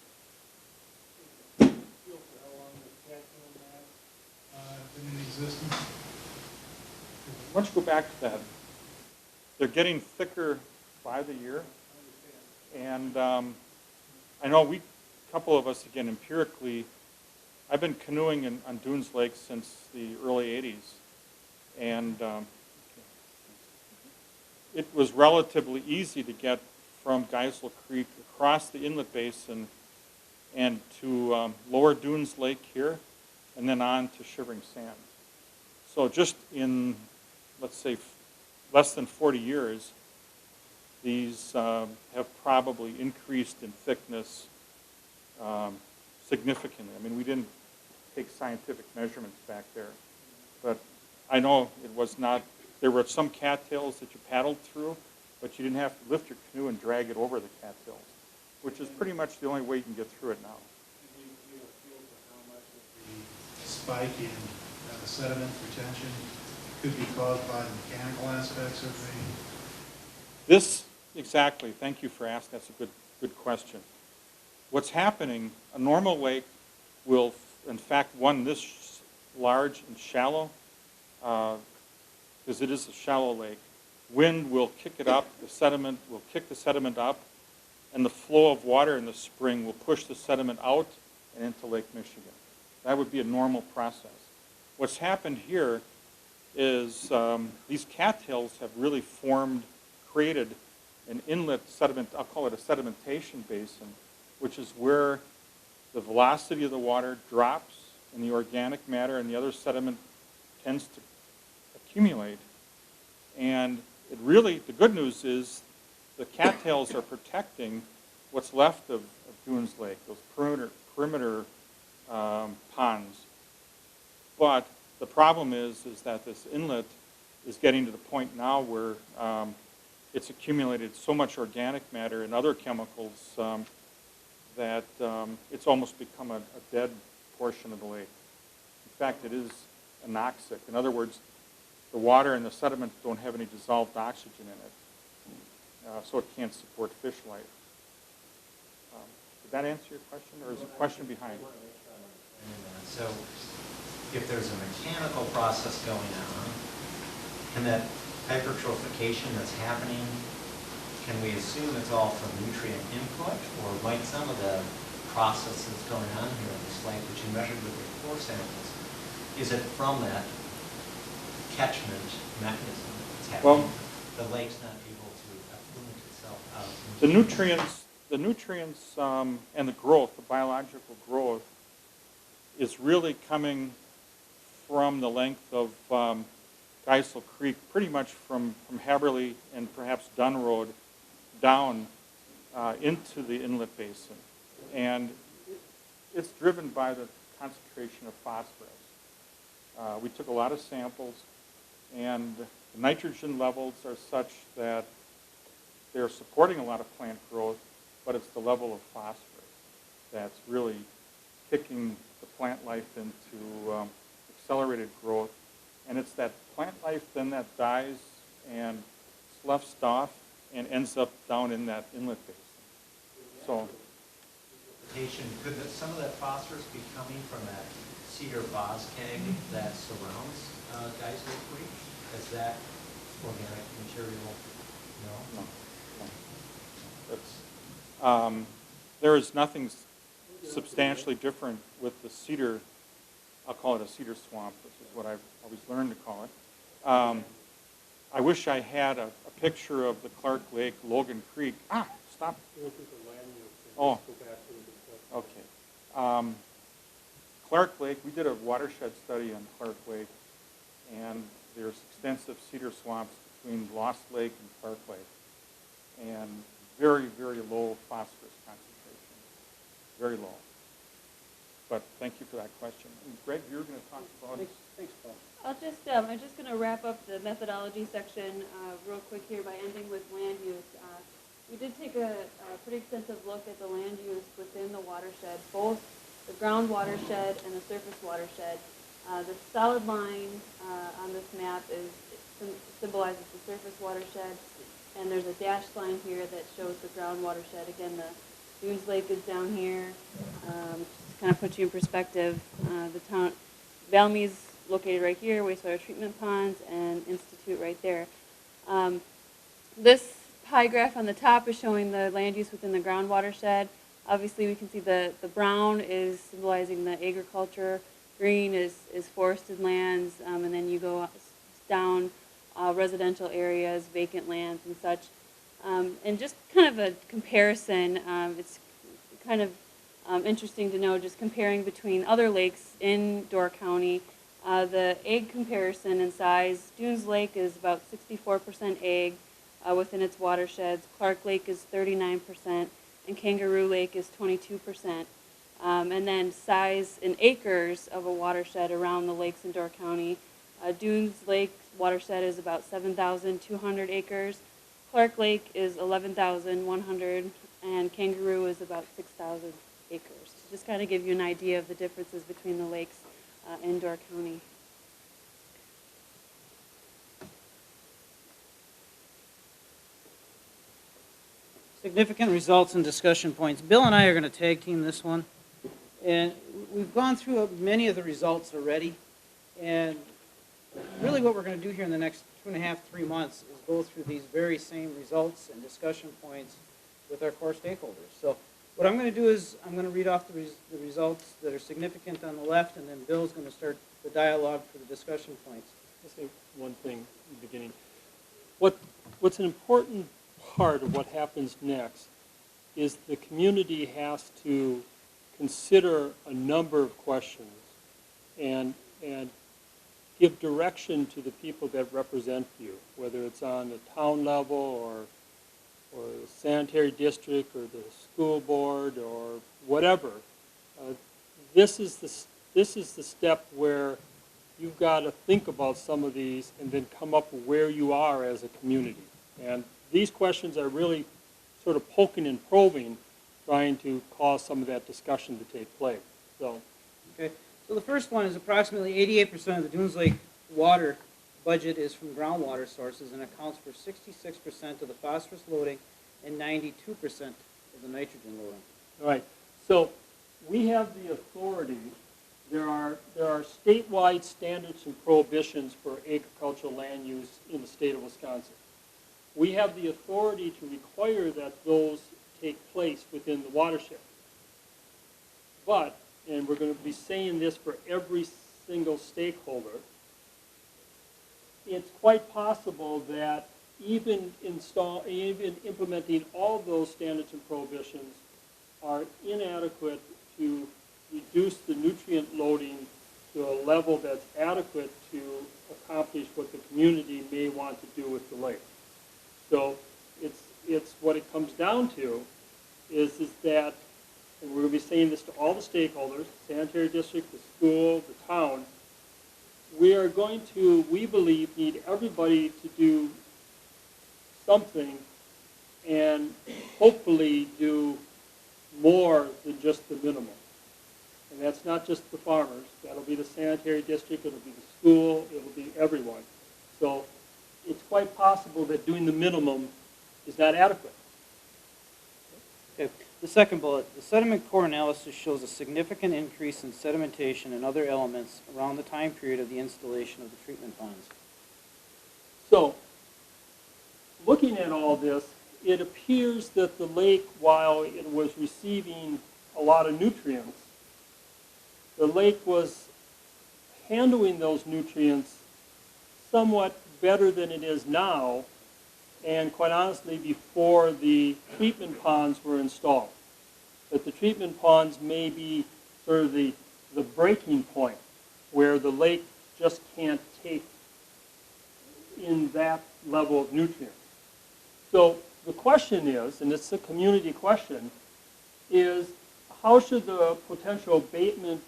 Been in existence? Why don't you go back to that? They're getting thicker by the year. And I know a couple of us, again, empirically, I've been canoeing on Dunes Lake since the early 80s. And it was relatively easy to get from Geisel Creek across the inlet basin and to Lower Dunes Lake here, and then on to Shivering Sand. So just in, let's say, less than 40 years, these have probably increased in thickness significantly. I mean, we didn't take scientific measurements back there, but I know it was not, there were some cattails that you paddled through, but you didn't have to lift your canoe and drag it over the cattails, which is pretty much the only way you can get through it now. Do you have a feel for how much of the spike in the sediment retention could be caused by the mechanical aspects of This, exactly, thank you for asking, that's a good question. What's happening, a normal lake will, in fact, one this large and shallow, because it is a shallow lake, wind will kick it up, the sediment will kick the sediment up, and the flow of water in the spring will push the sediment out and into Lake Michigan. That would be a normal process. What's happened here is these cattails have really created an inlet sediment, I'll call it a sedimentation basin, which is where the velocity of the water drops and the organic matter and the other sediment tends to accumulate. And it really, the good news is the cattails are protecting what's left of Dunes Lake, those perimeter ponds. But the problem is that this inlet is getting to the point now where it's accumulated so much organic matter and other chemicals that it's almost become a dead portion of the lake. In fact, it is anoxic. In other words, the water and the sediment don't have any dissolved oxygen in it, so it can't support fish life. Did that answer your question, or is there a question behind it? So if there's a mechanical process going on, and that hypertrophication that's happening, can we assume it's all from nutrient input, or might some of the process that's going on here in this lake, which you measured with your core samples, is it from that catchment mechanism that's happening? Well, the lake's not able to effluent itself out. The nutrients and the growth, the biological growth, is really coming from the length of Geisel Creek, pretty much from Haberly and perhaps Dunn Road down into the inlet basin. And it's driven by the concentration of phosphorus. We took a lot of samples, and the nitrogen levels are such that they're supporting a lot of plant growth, but it's the level of phosphorus that's really kicking the plant life into accelerated growth. And it's that plant life then that dies and sloughs off and ends up down in that inlet basin. So, could some of that phosphorus be coming from that cedar boscag that surrounds Geisel Creek? Is that organic material? No. There is nothing substantially different with the cedar. I'll call it a cedar swamp, which is what I've always learned to call it. I wish I had a picture of the Clark Lake, Logan Creek. Stop. Oh, okay. Clark Lake, we did a watershed study on Clark Lake, and there's extensive cedar swamps between Lost Lake and Clark Lake, and very, very low phosphorus concentration, very low. But thank you for that question. And Greg, you're going to talk about it. Thanks, Paul. I'm just going to wrap up the methodology section real quick here by ending with land use. We did take a pretty extensive look at the land use within the watershed, both the ground watershed and the surface watershed. The solid line on this map symbolizes the surface watershed, and there's a dashed line here that shows the ground watershed. Again, the Dunes Lake is down here. Just to kind of put you in perspective, the town, Valmy's located right here, wastewater treatment ponds, and Institute right there. This pie graph on the top is showing the land use within the ground watershed. Obviously, we can see the brown is symbolizing the agriculture, green is forested lands, and then you go down residential areas, vacant lands, and such. And just kind of a comparison, it's kind of interesting to know, just comparing between other lakes in Door County. The egg comparison in size, Dunes Lake is about 64% egg within its watersheds. Clark Lake is 39%, and Kangaroo Lake is 22%. And then size in acres of a watershed around the lakes in Door County. Dunes Lake watershed is about 7,200 acres. Clark Lake is 11,100, and Kangaroo is about 6,000 acres. To just kind of give you an idea of the differences between the lakes in Door County. significant results and discussion points. Bill and I are going to tag team this one. And we've gone through many of the results already. And really what we're going to do here in the next 2.5, 3 months is go through these very same results and discussion points with our core stakeholders. So what I'm going to do is I'm going to read off the results that are significant on the left, and then Bill's going to start the dialogue for the discussion points. I'll say one thing in the beginning. What's an important part of what happens next is the community has to consider a number of questions and give direction to the people that represent you, whether it's on the town level or the sanitary district or the school board or whatever. This is the step where you've got to think about some of these and then come up with where you are as a community. And these questions are really sort of poking and probing, trying to cause some of that discussion to take place. So, Okay. So the first one is approximately 88% of the Dunes Lake water budget is from groundwater sources and accounts for 66% of the phosphorus loading and 92% of the nitrogen loading. all right. So we have the authority. There are statewide standards and prohibitions for agricultural land use in the state of Wisconsin. We have the authority to require that those take place within the watershed. But, and we're going to be saying this for every single stakeholder, it's quite possible that even implementing all those standards and prohibitions are inadequate to reduce the nutrient loading to a level that's adequate to accomplish what the community may want to do with the lake. So it's what it comes down to is that, and we're going to be saying this to all the stakeholders, sanitary district, the school, the town, we are going to, we believe, need everybody to do something and hopefully do more than just the minimum. And that's not just the farmers. That'll be the sanitary district, it'll be the school, it'll be everyone. So it's quite possible that doing the minimum is not adequate. Okay. The second bullet, the sediment core analysis shows a significant increase in sedimentation and other elements around the time period of the installation of the treatment ponds. So, looking at all this, it appears that the lake, while it was receiving a lot of nutrients, the lake was handling those nutrients somewhat better than it is now, and quite honestly, before the treatment ponds were installed. But the treatment ponds may be sort of the breaking point where the lake just can't take in that level of nutrients. So the question is, and it's a community question, is how should the potential abatement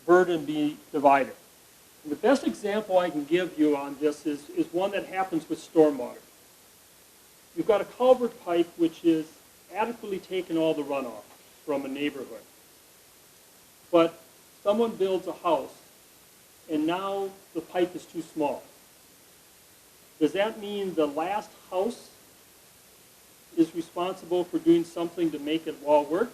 burden be divided? And the best example I can give you on this is one that happens with stormwater. You've got a culvert pipe which is adequately taking all the runoff from a neighborhood. But someone builds a house and now the pipe is too small. Does that mean the last house is responsible for doing something to make it all work?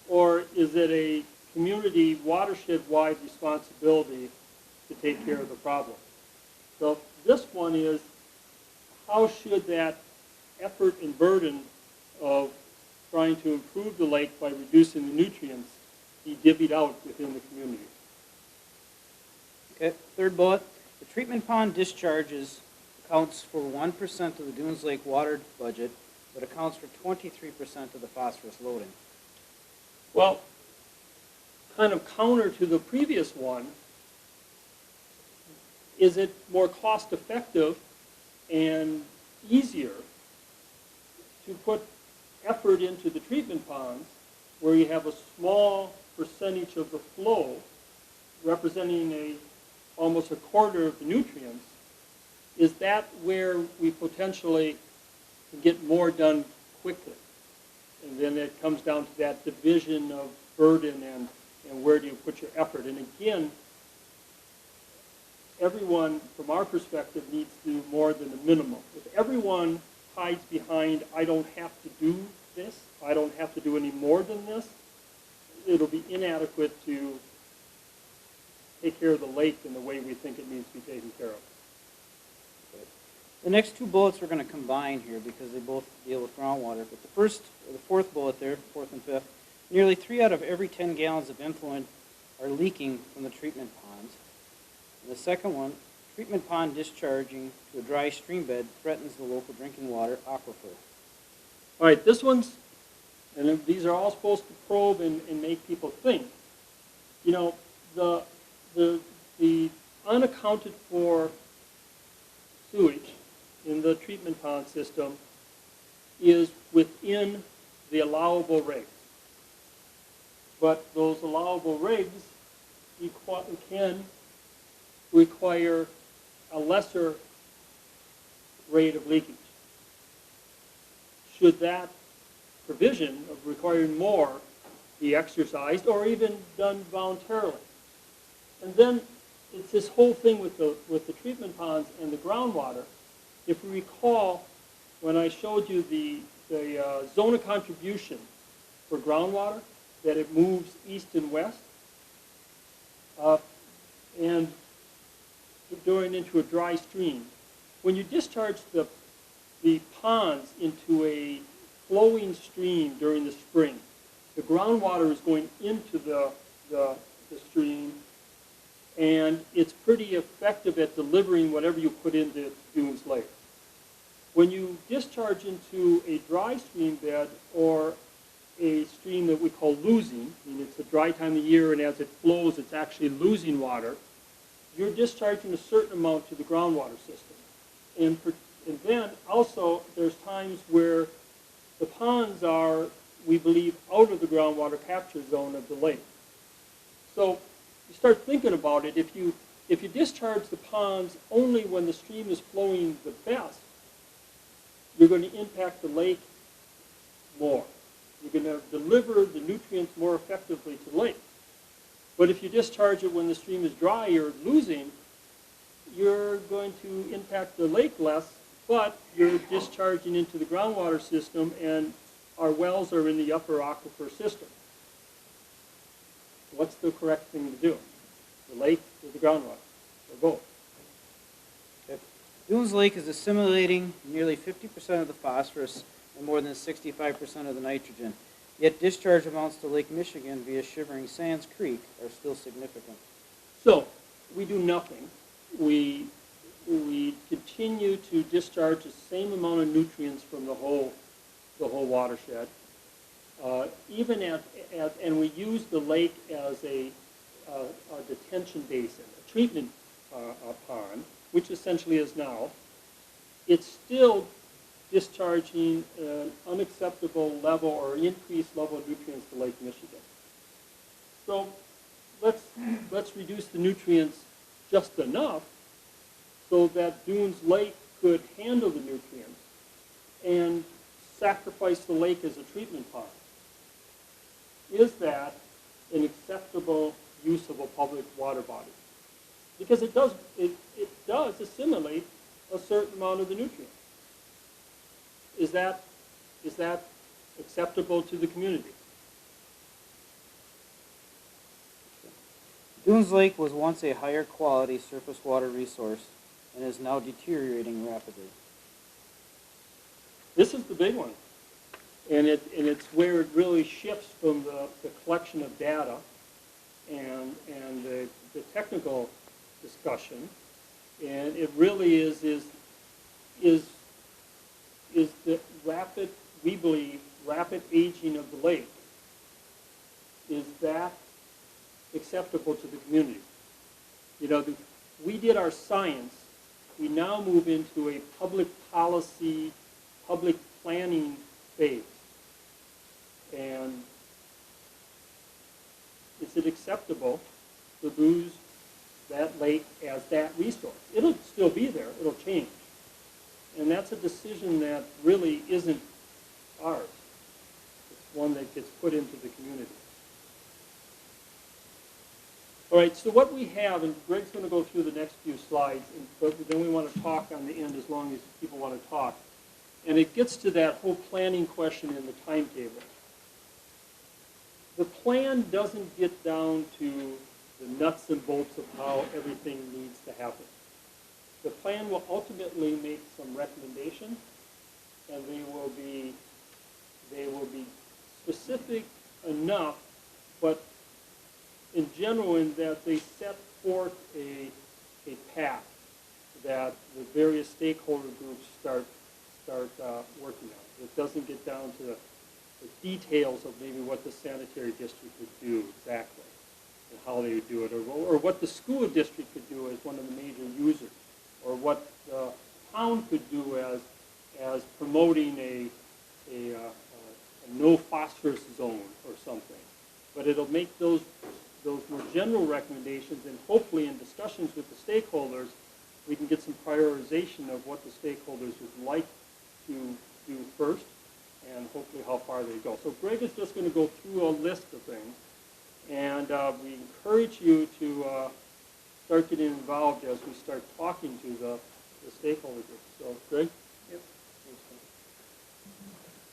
Or is it a community watershed-wide responsibility to take care of the problem? So this one is, how should that effort and burden of trying to improve the lake by reducing the nutrients be divvied out within the community? Okay, third bullet, the treatment pond discharges accounts for 1% of the Dunes Lake water budget, but accounts for 23% of the phosphorus loading. Well, kind of counter to the previous one, is it more cost effective and easier to put effort into the treatment ponds where you have a small percentage of the flow representing almost a quarter of the nutrients? Is that where we potentially can get more done quickly? And then it comes down to that division of burden and where do you put your effort. And again, everyone, from our perspective, needs to do more than the minimum. If everyone hides behind, I don't have to do this, I don't have to do any more than this, it'll be inadequate to take care of the lake in the way we think it needs to be taken care of. The next two bullets we're going to combine here because they both deal with groundwater. But the first, or the fourth bullet there, fourth and fifth, nearly 3 out of every 10 gallons of influent are leaking from the treatment ponds. And the second one, treatment pond discharging to a dry stream bed threatens the local drinking water aquifer. All right, this one's, and these are all supposed to probe and make people think. You know, the unaccounted for sewage in the treatment pond system is within the allowable regs. But those allowable regs can require a lesser rate of leakage. Should that provision of requiring more be exercised or even done voluntarily? And then it's this whole thing with the treatment ponds and the groundwater. If you recall, when I showed you the zone of contribution for groundwater, that it moves east and west, and going into a dry stream. When you discharge the ponds into a flowing stream during the spring, the groundwater is going into the stream, and it's pretty effective at delivering whatever you put into dunes later. When you discharge into a dry stream bed or a stream that we call losing, I mean, it's a dry time of year, and as it flows, it's actually losing water, you're discharging a certain amount to the groundwater system. And then also, there's times where the ponds are, we believe, out of the groundwater capture zone of the lake. So you start thinking about it, if you discharge the ponds only when the stream is flowing the best, you're going to impact the lake more. You're going to deliver the nutrients more effectively to the lake. But if you discharge it when the stream is dry or losing, you're going to impact the lake less, but you're discharging into the groundwater system, and our wells are in the upper aquifer system. What's the correct thing to do? The lake or the groundwater? Or both? Dunes Lake is assimilating nearly 50% of the phosphorus and more than 65% of the nitrogen. Yet discharge amounts to Lake Michigan via Shivering Sands Creek are still significant. So we do nothing. We continue to discharge the same amount of nutrients from the whole watershed. And we use the lake as a detention basin, a treatment pond, which essentially is now. It's still discharging an unacceptable level or increased level of nutrients to Lake Michigan. So let's reduce the nutrients just enough so that Dunes Lake could handle the nutrients and sacrifice the lake as a treatment pond. Is that an acceptable use of a public water body? Because it does assimilate a certain amount of the nutrients. Is that acceptable to the community? Dunes Lake was once a higher quality surface water resource and is now deteriorating rapidly. This is the big one. And it's where it really shifts from the collection of data and the technical discussion. And it really is the rapid, we believe, rapid aging of the lake. Is that acceptable to the community? You know, we did our science. We now move into a public policy, public planning phase. And is it acceptable to lose that lake as that resource? It'll still be there. It'll change. And that's a decision that really isn't ours. It's one that gets put into the community. All right, so what we have, and Greg's going to go through the next few slides, but then we want to talk on the end as long as people want to talk. And it gets to that whole planning question in the timetable. The plan doesn't get down to the nuts and bolts of how everything needs to happen. The plan will ultimately make some recommendations, and they will be specific enough, but in general, in that they set forth a path that the various stakeholder groups start working on. It doesn't get down to the details of maybe what the sanitary district would do exactly and how they would do it, or what the school district could do as one of the major users, or what the town could do as promoting a no phosphorus zone or something. But it'll make those more general recommendations, and hopefully in discussions with the stakeholders, we can get some prioritization of what the stakeholders would like to do first, and hopefully how far they go. So Greg is just going to go through a list of things, and we encourage you to start getting involved as we start talking to the stakeholder groups. So Greg? Yep.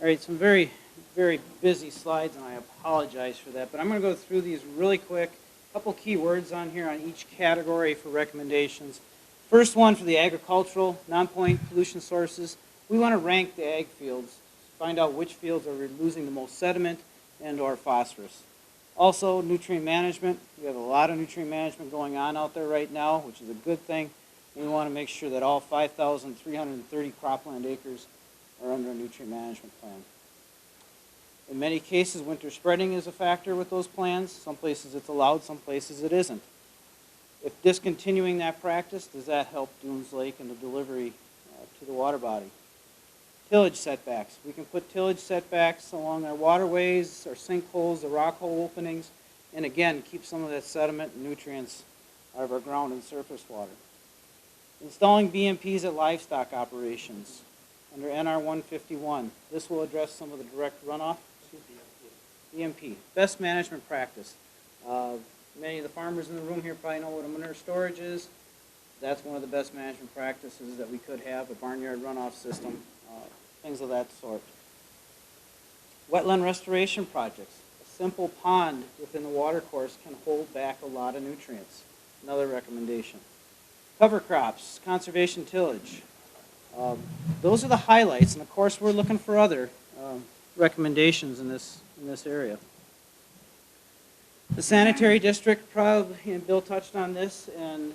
All right, some very, very busy slides, and I apologize for that, but I'm going to go through these really quick. A couple key words on here on each category for recommendations. First one for the agricultural, non-point pollution sources. We want to rank the ag fields, find out which fields are losing the most sediment and or phosphorus. Also, nutrient management. We have a lot of nutrient management going on out there right now, which is a good thing. We want to make sure that all 5,330 cropland acres are under a nutrient management plan. In many cases, winter spreading is a factor with those plans. Some places it's allowed, some places it isn't. If discontinuing that practice, does that help Dunes Lake and the delivery to the water body? Tillage setbacks. We can put tillage setbacks along our waterways, our sinkholes, the rock hole openings, and again, keep some of that sediment and nutrients out of our ground and surface water. Installing BMPs at livestock operations under NR 151. This will address some of the direct runoff. BMP, best management practice. Many of the farmers in the room here probably know what a manure storage is. That's one of the best management practices that we could have, a barnyard runoff system, things of that sort. Wetland restoration projects. A simple pond within the water course can hold back a lot of nutrients. Another recommendation. Cover crops, conservation tillage. Those are the highlights, and of course we're looking for other recommendations in this area. The sanitary district, probably, and Bill touched on this, and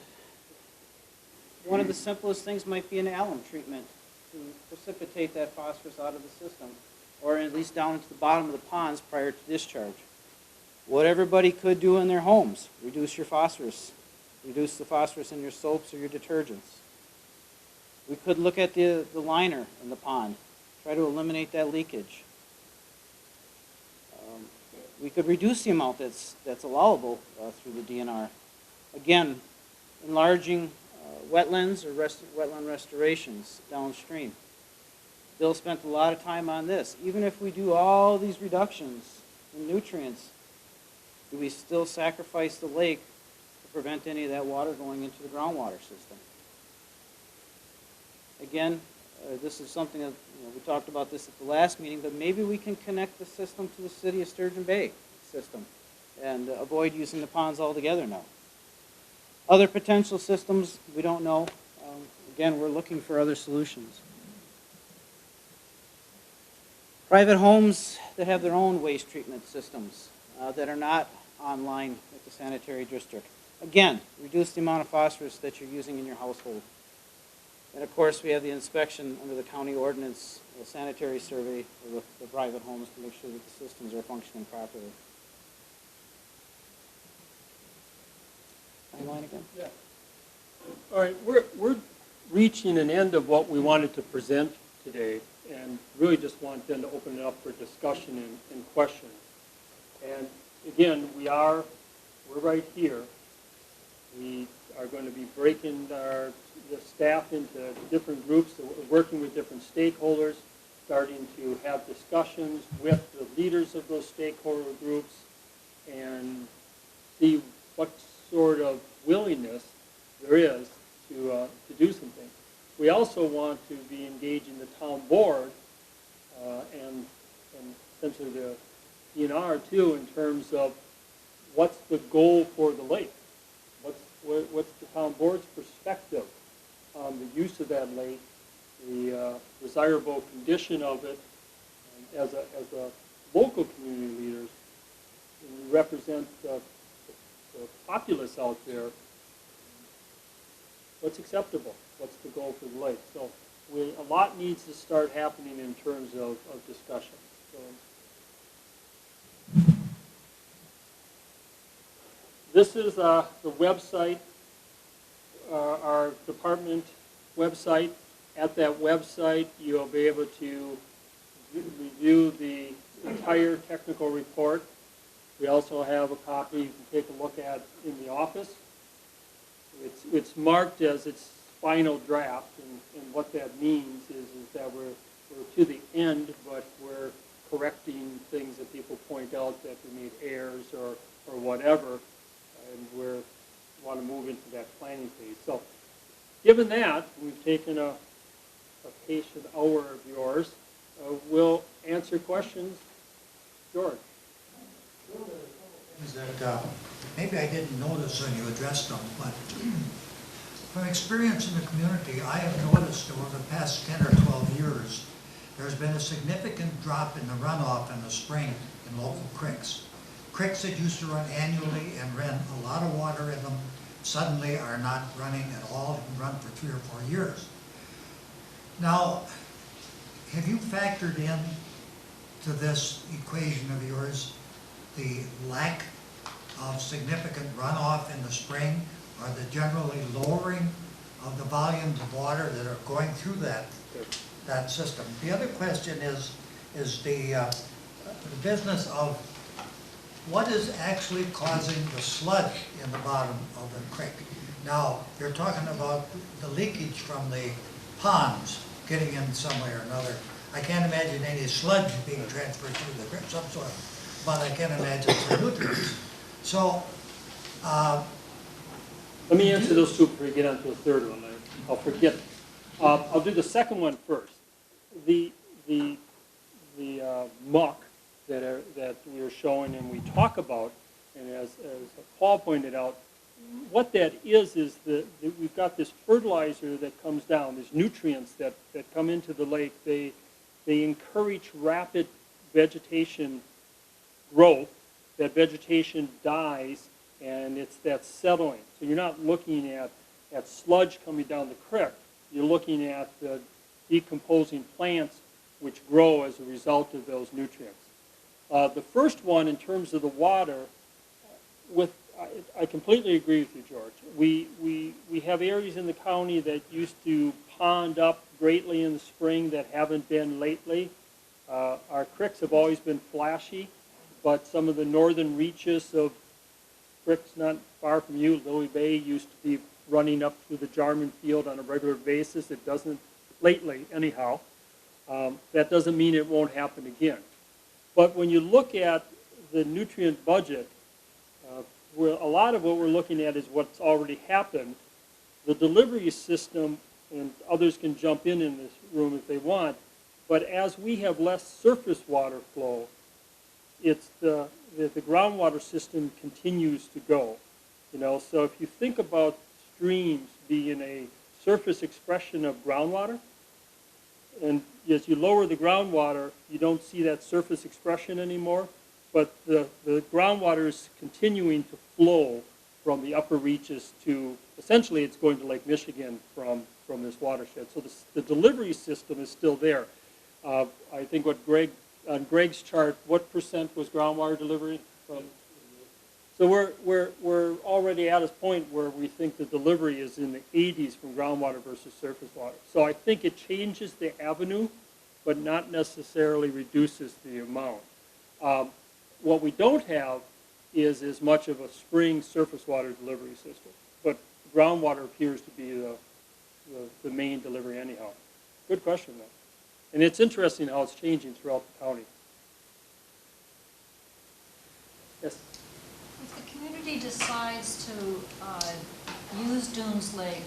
one of the simplest things might be an alum treatment to precipitate that phosphorus out of the system, or at least down into the bottom of the ponds prior to discharge. What everybody could do in their homes, reduce your phosphorus. Reduce the phosphorus in your soaps or your detergents. We could look at the liner in the pond, try to eliminate that leakage. We could reduce the amount that's allowable through the DNR. Again, enlarging wetlands or wetland restorations downstream. Bill spent a lot of time on this. Even if we do all these reductions in nutrients, do we still sacrifice the lake to prevent any of that water going into the groundwater system? Again, this is something that we talked about this at the last meeting, but maybe we can connect the system to the city of Sturgeon Bay system and avoid using the ponds altogether now. Other potential systems, we don't know. Again, we're looking for other solutions. Private homes that have their own waste treatment systems that are not online with the sanitary district. Again, reduce the amount of phosphorus that you're using in your household. And of course, we have the inspection under the county ordinance, the sanitary survey of the private homes to make sure that the systems are functioning properly. Timeline again? Yeah. All right, we're reaching an end of what we wanted to present today, and really just want then to open it up for discussion and questions. And again, we're right here. We are going to be breaking the staff into different groups, so we're working with different stakeholders, starting to have discussions with the leaders of those stakeholder groups, and see what sort of willingness there is to do some things. We also want to be engaging the town board and essentially the DNR too, in terms of what's the goal for the lake? What's the town board's perspective on the use of that lake, the desirable condition of it? And as a local community leaders, and we represent the populace out there, what's acceptable? What's the goal for the lake? So a lot needs to start happening in terms of discussion. So, this is the website, our department website. At that website, you'll be able to review the entire technical report. We also have a copy you can take a look at in the office. It's marked as its final draft, and what that means is that we're to the end, but we're correcting things that people point out that we made errors or whatever, and we want to move into that planning phase. So given that, we've taken a patient hour of yours. We'll answer questions. George. Is that maybe I didn't notice when you addressed them, but from experience in the community, I have noticed over the past 10 or 12 years, there's been a significant drop in the runoff in the spring in local creeks. Creeks that used to run annually and ran a lot of water in them suddenly are not running at all and run for 3 or 4 years. Now, have you factored in to this equation of yours the lack of significant runoff in the spring, or the generally lowering of the volumes of water that are going through that system? The other question is the business of what is actually causing the sludge in the bottom of the creek. Now, you're talking about the leakage from the ponds getting in some way or another. I can't imagine any sludge being transferred through the creek, some sort of, but I can imagine some nutrients. So, let me answer those two before we get on to the third one. I'll forget. I'll do the second one first. The muck that we are showing and we talk about, and as Paul pointed out, what that is that we've got this fertilizer that comes down, these nutrients that come into the lake. They encourage rapid vegetation growth. That vegetation dies, and it's that settling. So you're not looking at sludge coming down the creek. You're looking at the decomposing plants which grow as a result of those nutrients. The first one, in terms of the water, I completely agree with you, George. We have areas in the county that used to pond up greatly in the spring that haven't been lately. Our creeks have always been flashy, but some of the northern reaches of creeks not far from you, Lily Bay, used to be running up through the Jarman Field on a regular basis. It doesn't lately, anyhow. That doesn't mean it won't happen again. But when you look at the nutrient budget, a lot of what we're looking at is what's already happened. The delivery system, and others can jump in this room if they want, but as we have less surface water flow, it's the groundwater system continues to go. So if you think about streams being a surface expression of groundwater, and as you lower the groundwater, you don't see that surface expression anymore, but the groundwater is continuing to flow from the upper reaches to, essentially it's going to Lake Michigan from this watershed. So the delivery system is still there. I think on Greg's chart, what % was groundwater delivery from? So we're already at a point where we think the delivery is in the 80s from groundwater versus surface water. So I think it changes the avenue, but not necessarily reduces the amount. What we don't have is as much of a spring surface water delivery system, but groundwater appears to be the main delivery anyhow. Good question, though. And it's interesting how it's changing throughout the county. Yes? If the community decides to use Dunes Lake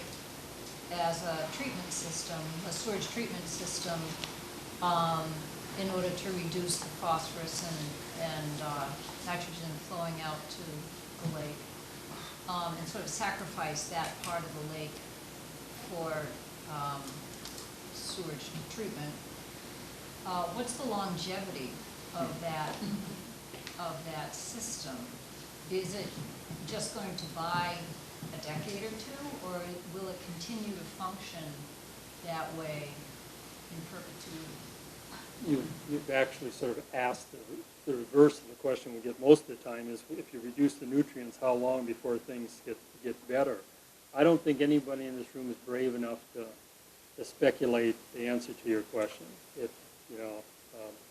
as a treatment system, a sewage treatment system, in order to reduce the phosphorus and nitrogen flowing out to the lake, and sort of sacrifice that part of the lake for sewage treatment. What's the longevity of that system? Is it just going to buy a decade or two, or will it continue to function that way in perpetuity? You've actually sort of asked the reverse of the question we get most of the time is if you reduce the nutrients, how long before things get better? I don't think anybody in this room is brave enough to speculate the answer to your question.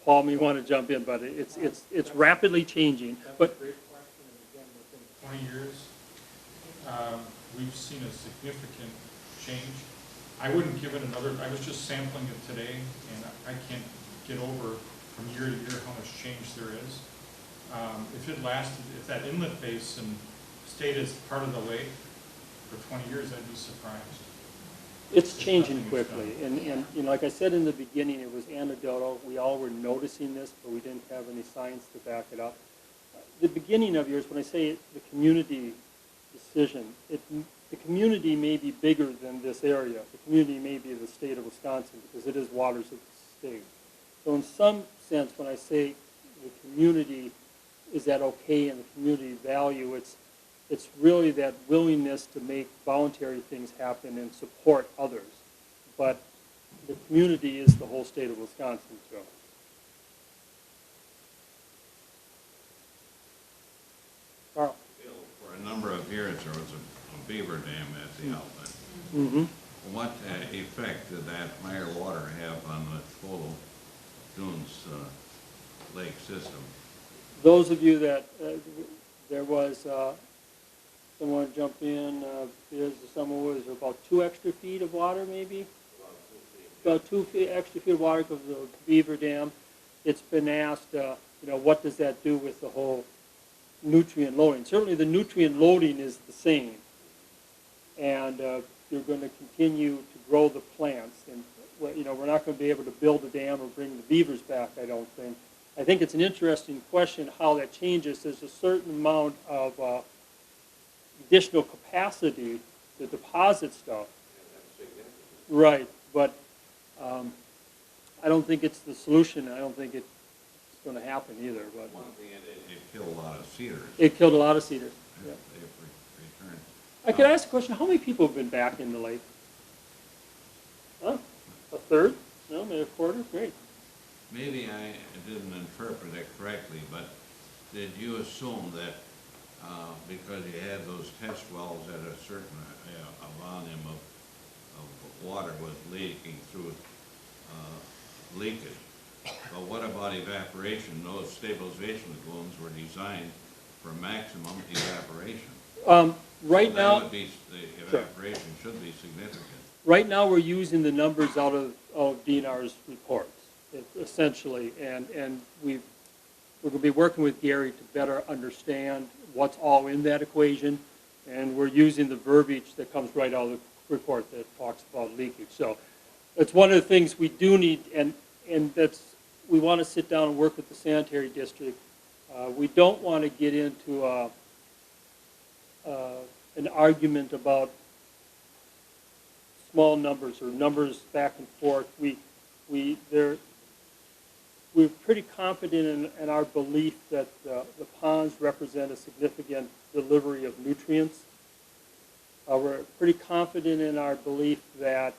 Paul may want to jump in, but it's rapidly changing. That's But a great question, and again, within 20 years, we've seen a significant change. I wouldn't give it another, I was just sampling it today, and I can't get over from year to year how much change there is. If it lasted, if that inlet basin stayed as part of the lake for 20 years, I'd be surprised. it's changing quickly. And like I said in the beginning, it was anecdotal. We all were noticing this, but we didn't have any science to back it up. The beginning of yours, when I say the community decision, the community may be bigger than this area. The community may be the state of Wisconsin because it is waters of the state. So in some sense, when I say the community, is that okay and the community value, it's really that willingness to make voluntary things happen and support others. But the community is the whole state of Wisconsin, so. Carl. For a number of years, there was a beaver dam at the outlet. Mm-hmm. What effect did that higher water have on the total Dunes lake system? Those of you that, there was, someone jump in, someone was about 2 extra feet of water maybe? About 2 extra feet of water because of the beaver dam. It's been asked, what does that do with the whole nutrient loading? Certainly the nutrient loading is the same. And you're going to continue to grow the plants. And, we're not going to be able to build a dam or bring the beavers back, I don't think. I think it's an interesting question how that changes. There's a certain amount of additional capacity to deposit stuff. Right, but I don't think it's the solution. I don't think it's going to happen either. But one thing, it killed a lot of cedars. It killed a lot of cedars. Yeah. They've returned. I could ask a question. How many people have been back in the lake? Huh? A third? No, maybe a quarter? Great. Maybe I didn't interpret it correctly, but did you assume that because you had those test wells at a certain volume of water was leaking through leakage? But what about evaporation? Those stabilization lagoons were designed for maximum evaporation. Right so now, that would be, the evaporation should be significant. Right now, we're using the numbers out of DNR's reports, essentially, and we're going to be working with Gary to better understand what's all in that equation, and we're using the verbiage that comes right out of the report that talks about leakage. So it's one of the things we do need, and we want to sit down and work with the sanitary district. We don't want to get into an argument about small numbers or numbers back and forth. We're pretty confident in our belief that the ponds represent a significant delivery of nutrients. We're pretty confident in our belief that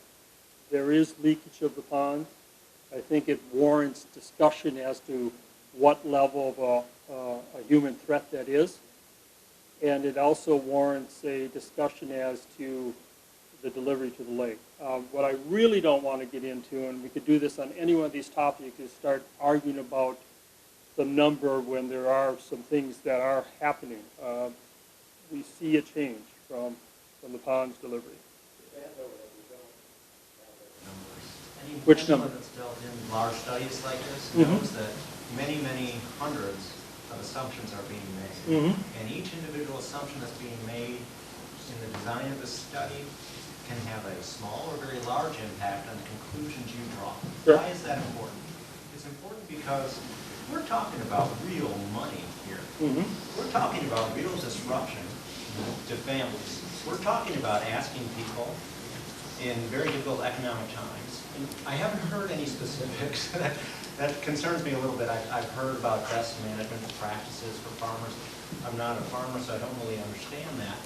there is leakage of the ponds. I think it warrants discussion as to what level of a human threat that is. And it also warrants a discussion as to the delivery to the lake. What I really don't want to get into, and we could do this on any one of these topics, is start arguing about the number when there are some things that are happening. We see a change from the ponds delivery. Which number? Anyone that's dealt in large studies like this Mm-hmm. knows that many, many hundreds of assumptions are being made. Mm-hmm. And each individual assumption that's being made in the design of the study can have a small or very large impact on the conclusions you draw. Sure. Why is that important? It's important because we're talking about real money here. We're talking about real disruption to families. We're talking about asking people in very difficult economic times. And I haven't heard any specifics. That concerns me a little bit. I've heard about best management practices for farmers. I'm not a farmer, so I don't really understand that.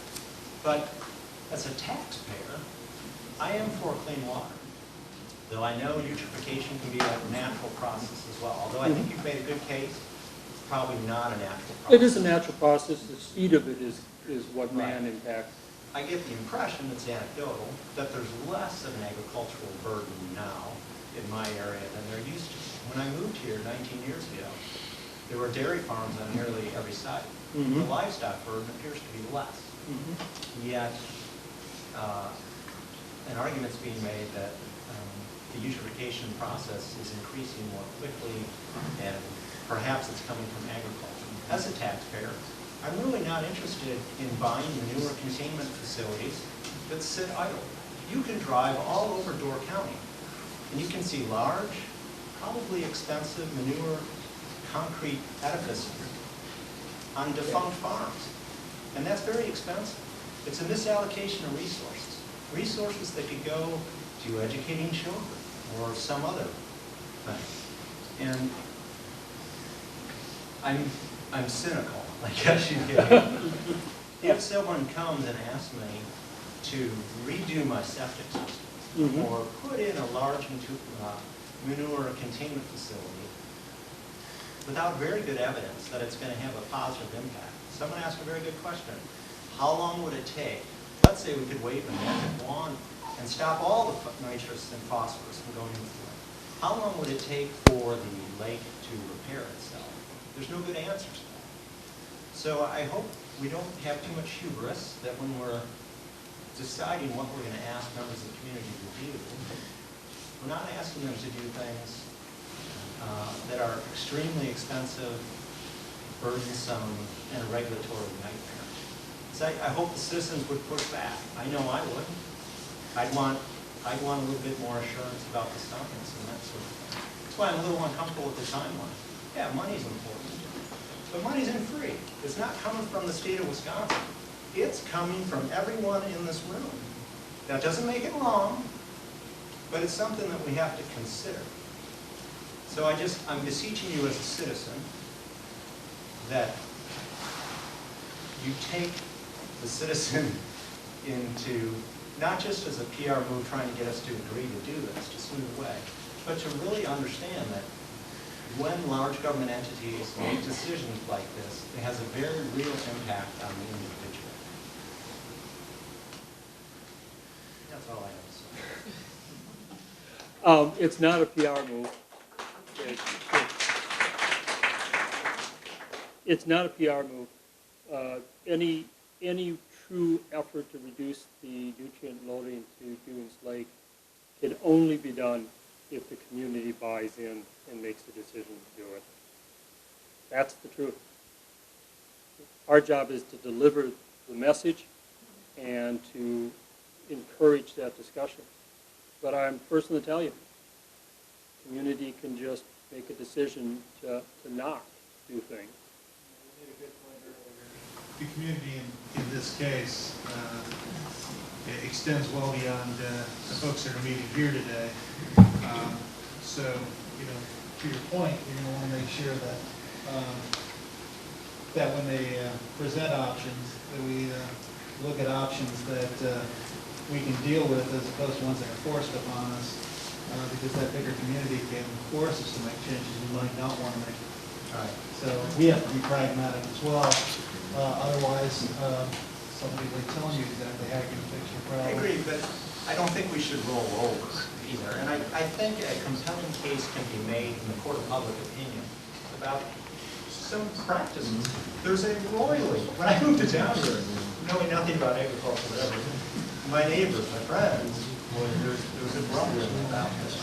But as a taxpayer, I am for clean water. Though I know eutrophication can be a natural process as well. Although I think you've made a good case, it's probably not a natural process. It is a natural process. The speed of it is what man impacts. I get the impression, it's anecdotal, that there's less of an agricultural burden now in my area than there used to be. When I moved here 19 years ago, there were dairy farms on nearly every site. The livestock burden appears to be less. Yet, an argument's being made that the eutrophication process is increasing more quickly, and perhaps it's coming from agriculture. As a taxpayer, I'm really not interested in buying manure containment facilities that sit idle. You can drive all over Door County, and you can see large, probably expensive manure concrete edifices on defunct farms. And that's very expensive. It's a misallocation of resources. Resources that could go to educating children or some other thing. And I'm cynical, I guess you get. If someone comes and asks me to redo my septic system or put in a large manure containment facility without very good evidence that it's going to have a positive impact, someone asked a very good question. How long would it take? Let's say we could wave a magic wand and stop all the nitrous and phosphorus from going into the lake. How long would it take for the lake to repair itself? There's no good answers to that. So I hope we don't have too much hubris that when we're deciding what we're going to ask members of the community to do, we're not asking them to do things that are extremely expensive, burdensome, and a regulatory nightmare. So I hope the citizens would push back. I know I would. I'd want a little bit more assurance about the science and that sort of thing. That's why I'm a little uncomfortable with the timeline. Yeah, money's important. But money isn't free. It's not coming from the state of Wisconsin. It's coming from everyone in this room. That doesn't make it wrong, but it's something that we have to consider. So I'm beseeching you as a citizen that you take the citizen into, not just as a PR move trying to get us to agree to do this, to smooth the way, but to really understand that when large government entities make decisions like this, it has a very real impact on the individual. That's all I have to say. It's not a PR move. It's not a PR move. Any true effort to reduce the nutrient loading to Dunes Lake can only be done if the community buys in and makes the decision to do it. That's the truth. Our job is to deliver the message and to encourage that discussion. But I'm first to tell you, community can just make a decision to not do things. The community in this case extends well beyond the folks that are meeting here today. So, to your point, you're going to want to make sure that that when they present options, that we look at options that we can deal with as opposed to ones that are forced upon us, because that bigger community can force us to make changes we might not want to make. Right. So we have to be pragmatic as well. Otherwise, somebody will tell you exactly how you're going to fix your problem. I agree, but I don't think we should roll over either. And I think a compelling case can be made in the court of public opinion about some practices. There's a roiling. When I moved to town here, knowing nothing about agriculture, whatever, my neighbors, my friends, there was a grumbling about this.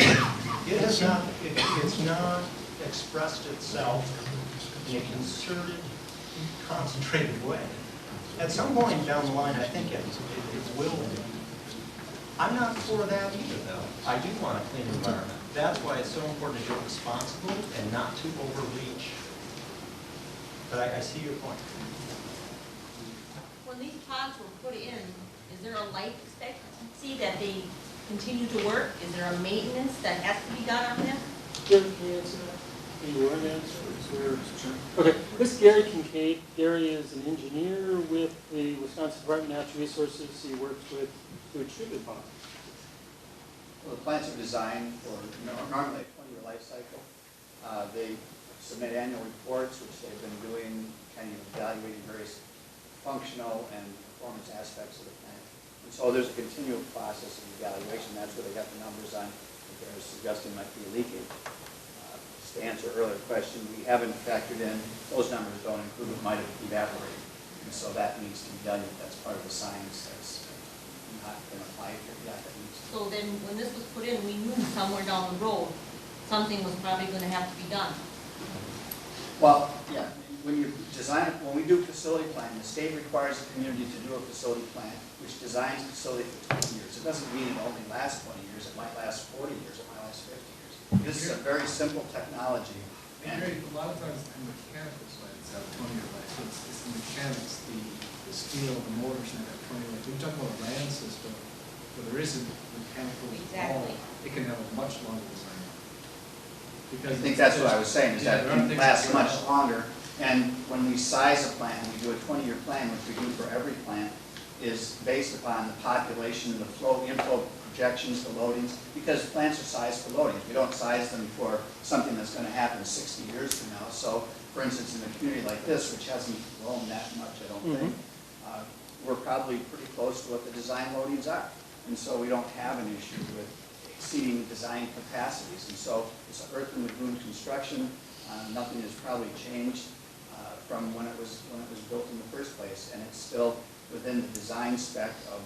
It has not, it's not expressed itself in a concerted, concentrated way. At some point down the line, I think it will. I'm not for that either, though. I do want a clean environment. That's why it's so important to do it responsibly and not to overreach. But I see your point. When these ponds were put in, is there a life expectancy that they continue to work? Is there a maintenance that has to be done on them? Gary, can you answer that? Can you want to answer? Okay, this is Gary Kincaid. Gary is an engineer with the Wisconsin Department of Natural Resources. He works with sewage treatment ponds. Well, the plants are designed for normally a 20-year life cycle. They submit annual reports, which they've been doing, kind of evaluating various functional and performance aspects of the plant. And so there's a continual process of evaluation. That's where they got the numbers on that they're suggesting might be leaking. To answer an earlier question, we haven't factored in, those numbers don't include what might have evaporated. And so that needs to be done. That's part of the science that's not been applied here yet. That needs to So then, when this was put in, we knew somewhere down the road, something was probably gonna have to be done. Well, yeah, when you design, when we do facility planning, the state requires the community to do a facility plan, which designs a facility for 20 years. It doesn't mean it only lasts 20 years, it might last 40 years, it might last 50 years. This is a very simple technology. And a lot of times the mechanical sites have 20-year life, so it's the mechanics, the steel, the motors that have 20-year life. When you talk about a land system, where there isn't mechanical involved, it can have a much longer design life. Because I think that's what I was saying, is that it can last much longer. And when we size a plant, we do a 20-year plan, which we do for every plant, is based upon the population, the flow, inflow projections, the loadings, because plants are sized for loadings. We don't size them for something that's going to happen 60 years from now. So, for instance, in a community like this, which hasn't grown that much, I don't think, we're probably pretty close to what the design loadings are. And so we don't have an issue with exceeding design capacities. And so it's earth and lagoon construction. Nothing has probably changed from when it was built in the first place, and it's still within the design spec of,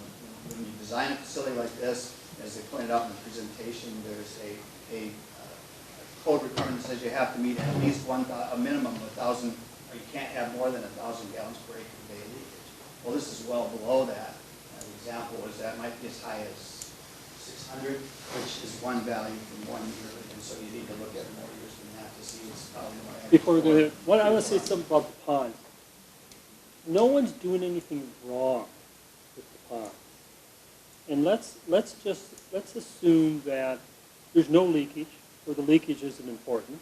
when you design a facility like this, as they pointed out in the presentation, there's a code requirement that says you have to meet at least a minimum of 1,000, or you can't have more than 1,000 gallons per acre of day leakage. Well, this is well below that. An example is that might be as high as 600, which is one value from 1 year, and so you need to look at more years than that to see what's probably more. Before we go there, I want to say something about the pond. No one's doing anything wrong with the pond. And let's assume that there's no leakage, or the leakage isn't important.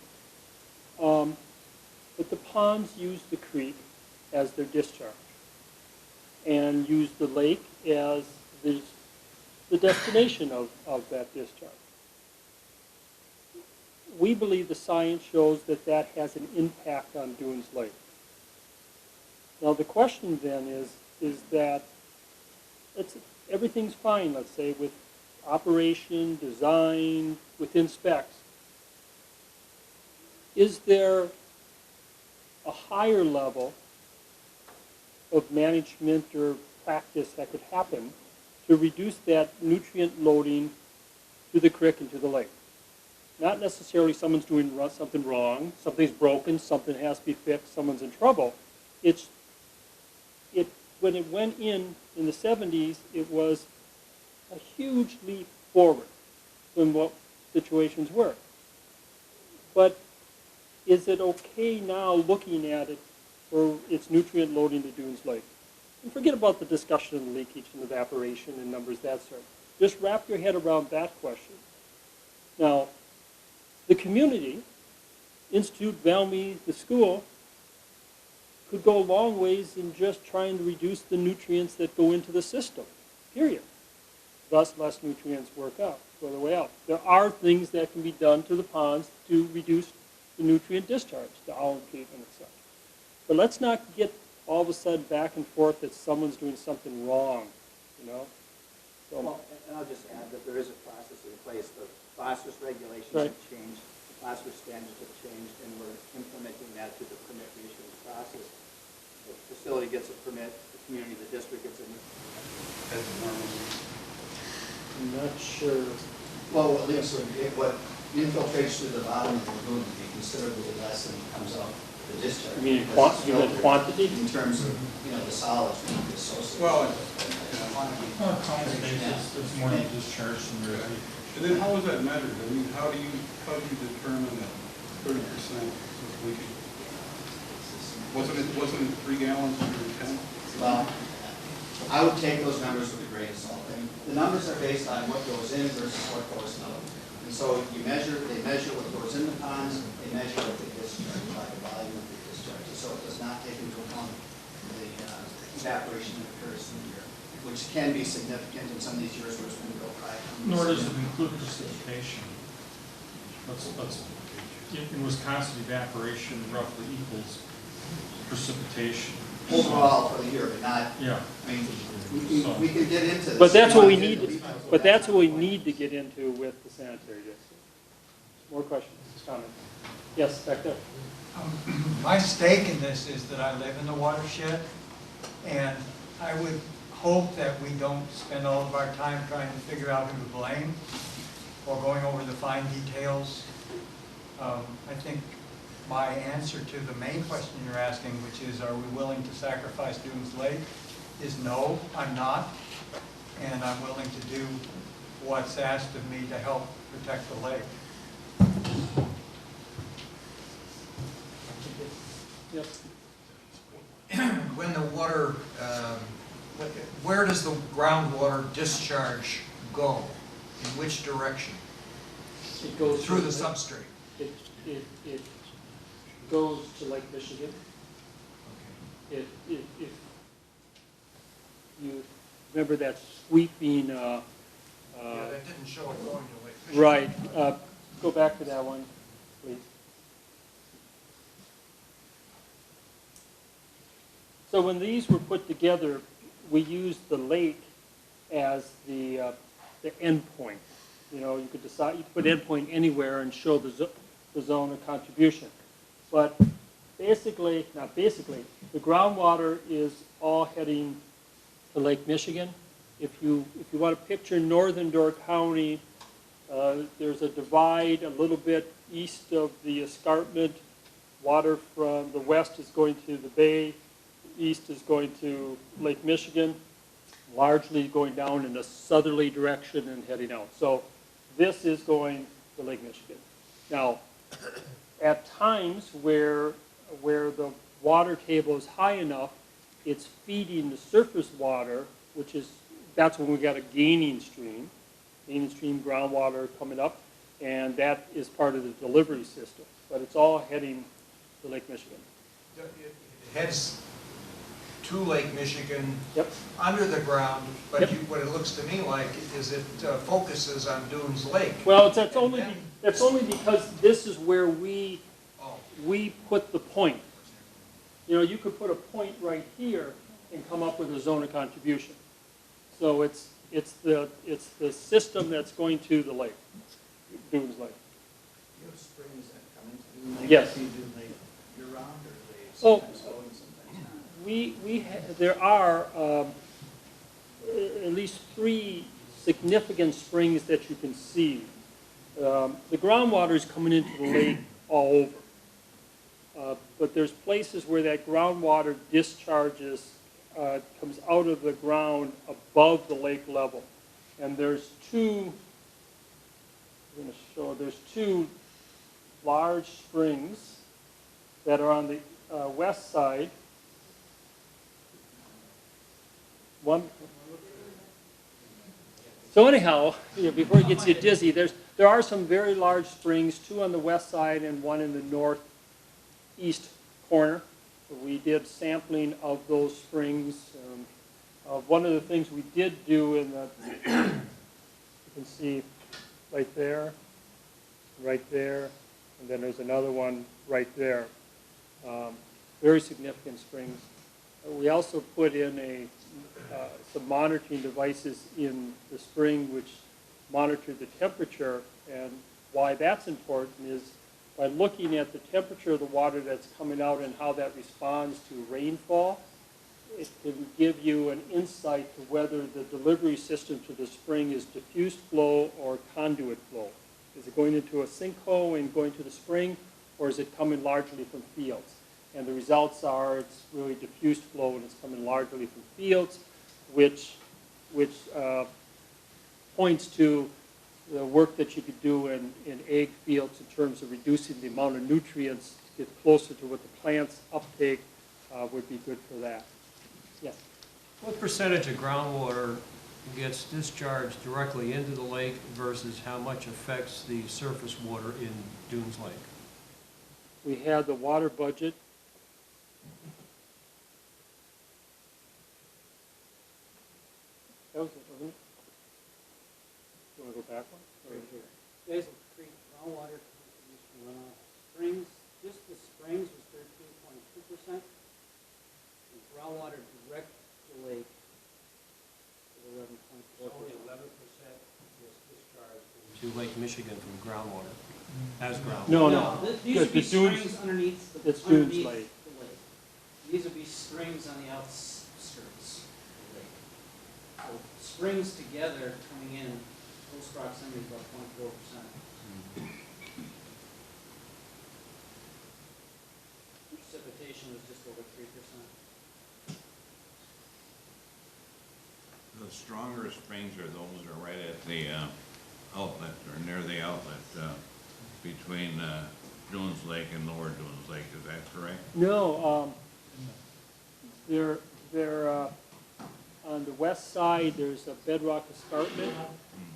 But the ponds use the creek as their discharge, and use the lake as the destination of that discharge. We believe the science shows that that has an impact on Dunes Lake. Now the question then is that everything's fine, let's say, with operation, design, within specs. Is there a higher level of management or practice that could happen to reduce that nutrient loading to the creek and to the lake? Not necessarily someone's doing something wrong, something's broken, something has to be fixed, someone's in trouble. When it went in the 70s, it was a huge leap forward from what situations were. But is it okay now looking at it for its nutrient loading to Dunes Lake? And forget about the discussion of leakage and evaporation and numbers, that sort. Just wrap your head around that question. Now, the community, Institute, Valmy, the school, could go a long ways in just trying to reduce the nutrients that go into the system, period. Thus, less nutrients go the way out. There are things that can be done to the ponds to reduce the nutrient discharge, the alum treatment and such. But let's not get all of a sudden back and forth that someone's doing something wrong, you know? So, Well, and I'll just add that there is a process in place. The phosphorus regulations Right. have changed, the phosphorus standards have changed, and we're implementing that through the permit issuance process. The facility gets a permit, the community, the district gets a I'm not sure. Well, at least what infiltrates through the bottom of the lagoon would be considerably less than comes out the discharge. You mean quantity? In terms of, the solids being associated. Well, with it. On a common basis, it's more than discharge from your. And then how is that measured? I mean, how do you determine that 30% is leaking? Wasn't it 3 gallons per 10? Well, I would take those numbers with a grain of salt. And the numbers are based on what goes in versus what goes out. And so they measure what goes in the ponds, they measure what they discharge by the volume of the discharges. So it does not take into account the evaporation that occurs in the year, which can be significant in some of these years where it's been real dry. Nor does it include precipitation. In Wisconsin, evaporation roughly equals precipitation. Overall for the year, but not, yeah. I mean, we can get into this. But that's what we need, but that's what we need to get into with the sanitary district. More questions, comments? Yes, back there. My stake in this is that I live in the watershed, and I would hope that we don't spend all of our time trying to figure out who to blame or going over the fine details. I think my answer to the main question you're asking, which is, are we willing to sacrifice Doones Lake, is no, I'm not. And I'm willing to do what's asked of me to help protect the lake. Yes. When the water, where does the groundwater discharge go? In which direction? It goes through the substrate. It goes to Lake Michigan. Okay. If you remember that sweeping. Yeah, that didn't show it going to Lake Michigan. Right. Go back to that one, please. So when these were put together, we used the lake as the end point. You know, you could decide, you could put end point anywhere and show the zone of contribution. But basically, not basically, the groundwater is all heading to Lake Michigan. If you want to picture northern Door County, there's a divide a little bit east of the escarpment. Water from the west is going to the bay, the east is going to Lake Michigan, largely going down in a southerly direction and heading out. So this is going to Lake Michigan. Now, at times where the water table is high enough, it's feeding the surface water, that's when we got a gaining stream groundwater coming up, and that is part of the delivery system. But it's all heading to Lake Michigan. It heads to Lake Michigan, yep, under the ground, but yep, what it looks to me like is it focuses on Doones Lake. Well, that's only because this is where we put the point. You know, you could put a point right here and come up with a zone of contribution. So it's the system that's going to the lake, Doones Lake. You have springs that come into Doones Lake. Yes. Do they year-round, or they sometimes go and sometimes not? There are at least 3 significant springs that you can see. The groundwater is coming into the lake all over. But there's places where that groundwater discharges, comes out of the ground above the lake level. And there's 2, I'm going to show, there's 2 large springs that are on the west side. So anyhow, before it gets you dizzy, there are some very large springs, 2 on the west side and 1 in the northeast corner. We did sampling of those springs. One of the things we did do in the, you can see right there, and then there's another one right there. Very significant springs. We also put in some monitoring devices in the spring which monitor the temperature, and why that's important is by looking at the temperature of the water that's coming out and how that responds to rainfall, it can give you an insight to whether the delivery system to the spring is diffused flow or conduit flow. Is it going into a sinkhole and going to the spring, or is it coming largely from fields? And the results are it's really diffused flow and it's coming largely from fields, which which points to the work that you could do in egg fields in terms of reducing the amount of nutrients to get closer to what the plants uptake would be good for that. Yes? What percentage of groundwater gets discharged directly into the lake versus how much affects the surface water in Dunes Lake? We had the water budget. That was it, wasn't it? You want to go back one? Or is it- Basin Creek groundwater contribution runoff. Springs, just the Springs was 13.2%. And groundwater direct to lake was 11.4%. Only 11% was discharged into Lake Michigan from groundwater, as groundwater. No. These would be The dunes- springs underneath the, it's Dunes underneath Lake. the lake. These would be springs on the outskirts of the lake. So springs together coming in, close proximity is about 0.4%. Precipitation was just over 3%. The stronger springs are those that are right at the outlet, or near the outlet, between Dunes Lake and Lower Dunes Lake, is that correct? No, they're on the west side, there's a bedrock escarpment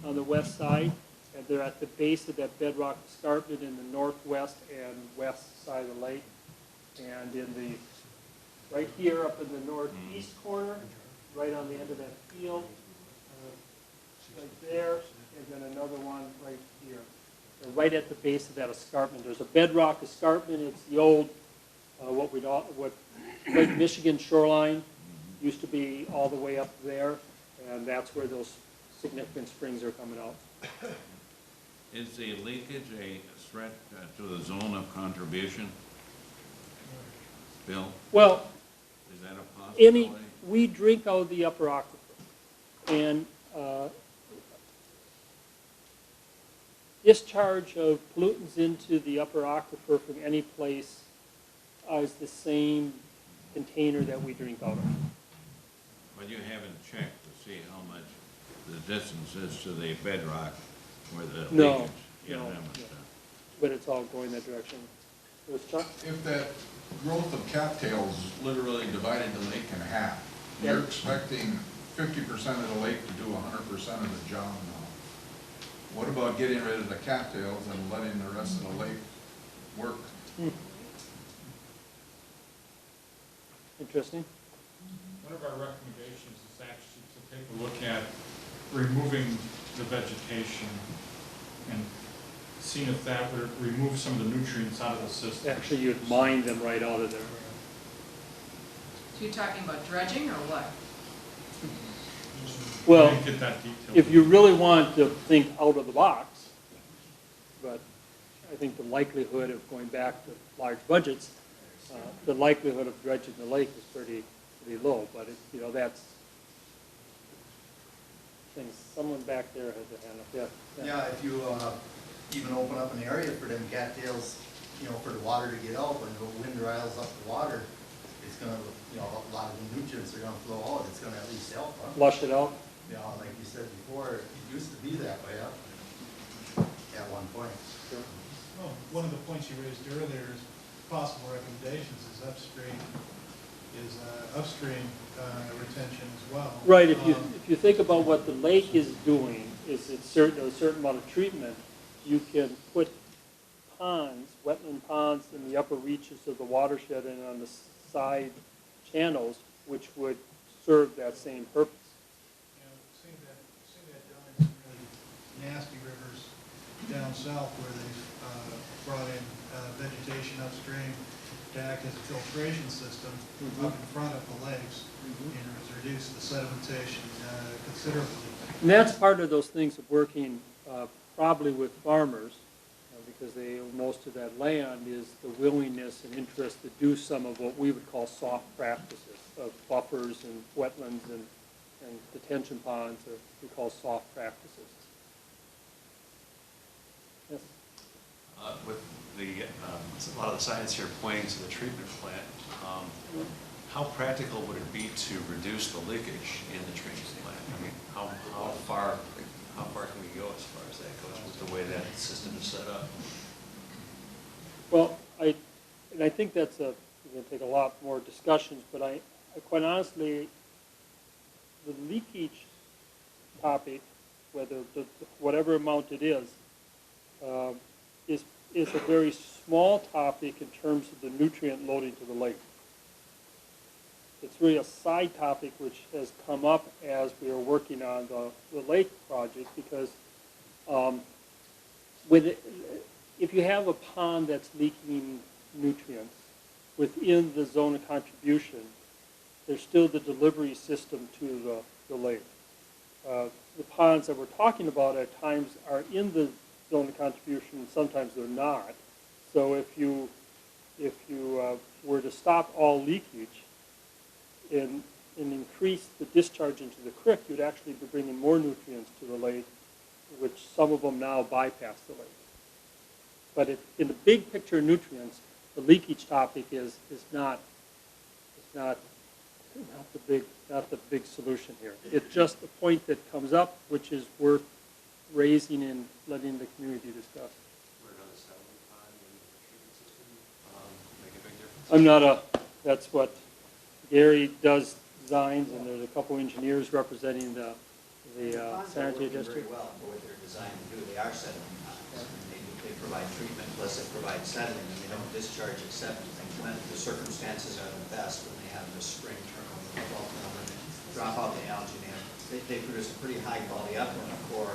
on the west side, and they're at the base of that bedrock escarpment in the northwest and west side of the lake. And in the, right here up in the northeast corner, right on the end of that field, right there, and then another one right here. They're right at the base of that escarpment. There's a bedrock escarpment. It's the old, what Lake Michigan shoreline used to be all the way up there, and that's where those significant springs are coming out. Is the leakage a threat to the zone of contribution? Bill? Well, Is that a possibility? we drink out of the upper aquifer, and discharge of pollutants into the upper aquifer from any place is the same container that we drink out of. But you haven't checked to see how much the distance is to the bedrock where the leakage? No, You no, haven't, no. But it's all going that direction. Was Chuck? If that growth of cattails literally divided the lake in half, you're expecting 50% of the lake to do 100% of the job now. What about getting rid of the cattails and letting the rest of the lake work? Interesting. One of our recommendations is actually to take a look at removing the vegetation and seeing if that would remove some of the nutrients out of the system. Actually, you'd mine them right out of there. So you're talking about dredging or what? Well, I didn't get that detailed. if you really want to think out of the box, but I think the likelihood of going back to large budgets, the likelihood of dredging the lake is pretty low. But that's things. Someone back there has a hand up. Yeah. Yeah, if you even open up an area for them cattails, for the water to get out, when the wind riles up the water, it's gonna, a lot of the nutrients are gonna flow out. It's gonna at least help. Flush it out. Like you said before, it used to be that way, at one point. Sure. Well, one of the points you raised earlier is possible recommendations is upstream retention as well. Right. If you think about what the lake is doing, is a certain amount of treatment. You can put ponds, wetland ponds, in the upper reaches of the watershed and on the side channels, which would serve that same purpose. Seeing that down in some really nasty rivers down south where they've brought in vegetation upstream to act as a filtration system up in front of the lakes, has reduced the sedimentation considerably. And that's part of those things of working probably with farmers, because they own most of that land, is the willingness and interest to do some of what we would call soft practices of buffers and wetlands and detention ponds, or we call soft practices. Yes? With a lot of the science here pointing to the treatment plant, how practical would it be to reduce the leakage in the treatment plant? I mean, how far can we go as far as that goes with the way that system is set up? Well, I think that's going to take a lot more discussions, but I quite honestly, the leakage topic, whatever amount it is a very small topic in terms of the nutrient loading to the lake. It's really a side topic which has come up as we are working on the lake project, because if you have a pond that's leaking nutrients within the zone of contribution, there's still the delivery system to the lake. The ponds that we're talking about at times are in the zone of contribution, and sometimes they're not. So if you were to stop all leakage and increase the discharge into the creek, you'd actually be bringing more nutrients to the lake, which some of them now bypass the lake. But in the big picture of nutrients, the leakage topic is not the big solution here. It's just a point that comes up, which is worth raising and letting the community discuss. Would another settlement pond in the treatment system make a big difference? That's what Gary does designs, and there's a couple engineers representing the sanitary district. Very well for what they're designed to do. They are settling ponds. They provide treatment, plus they provide settling, and they don't discharge except when the circumstances are the best, when they have the spring turnover, and drop out the algae. They produce a pretty high quality effluent for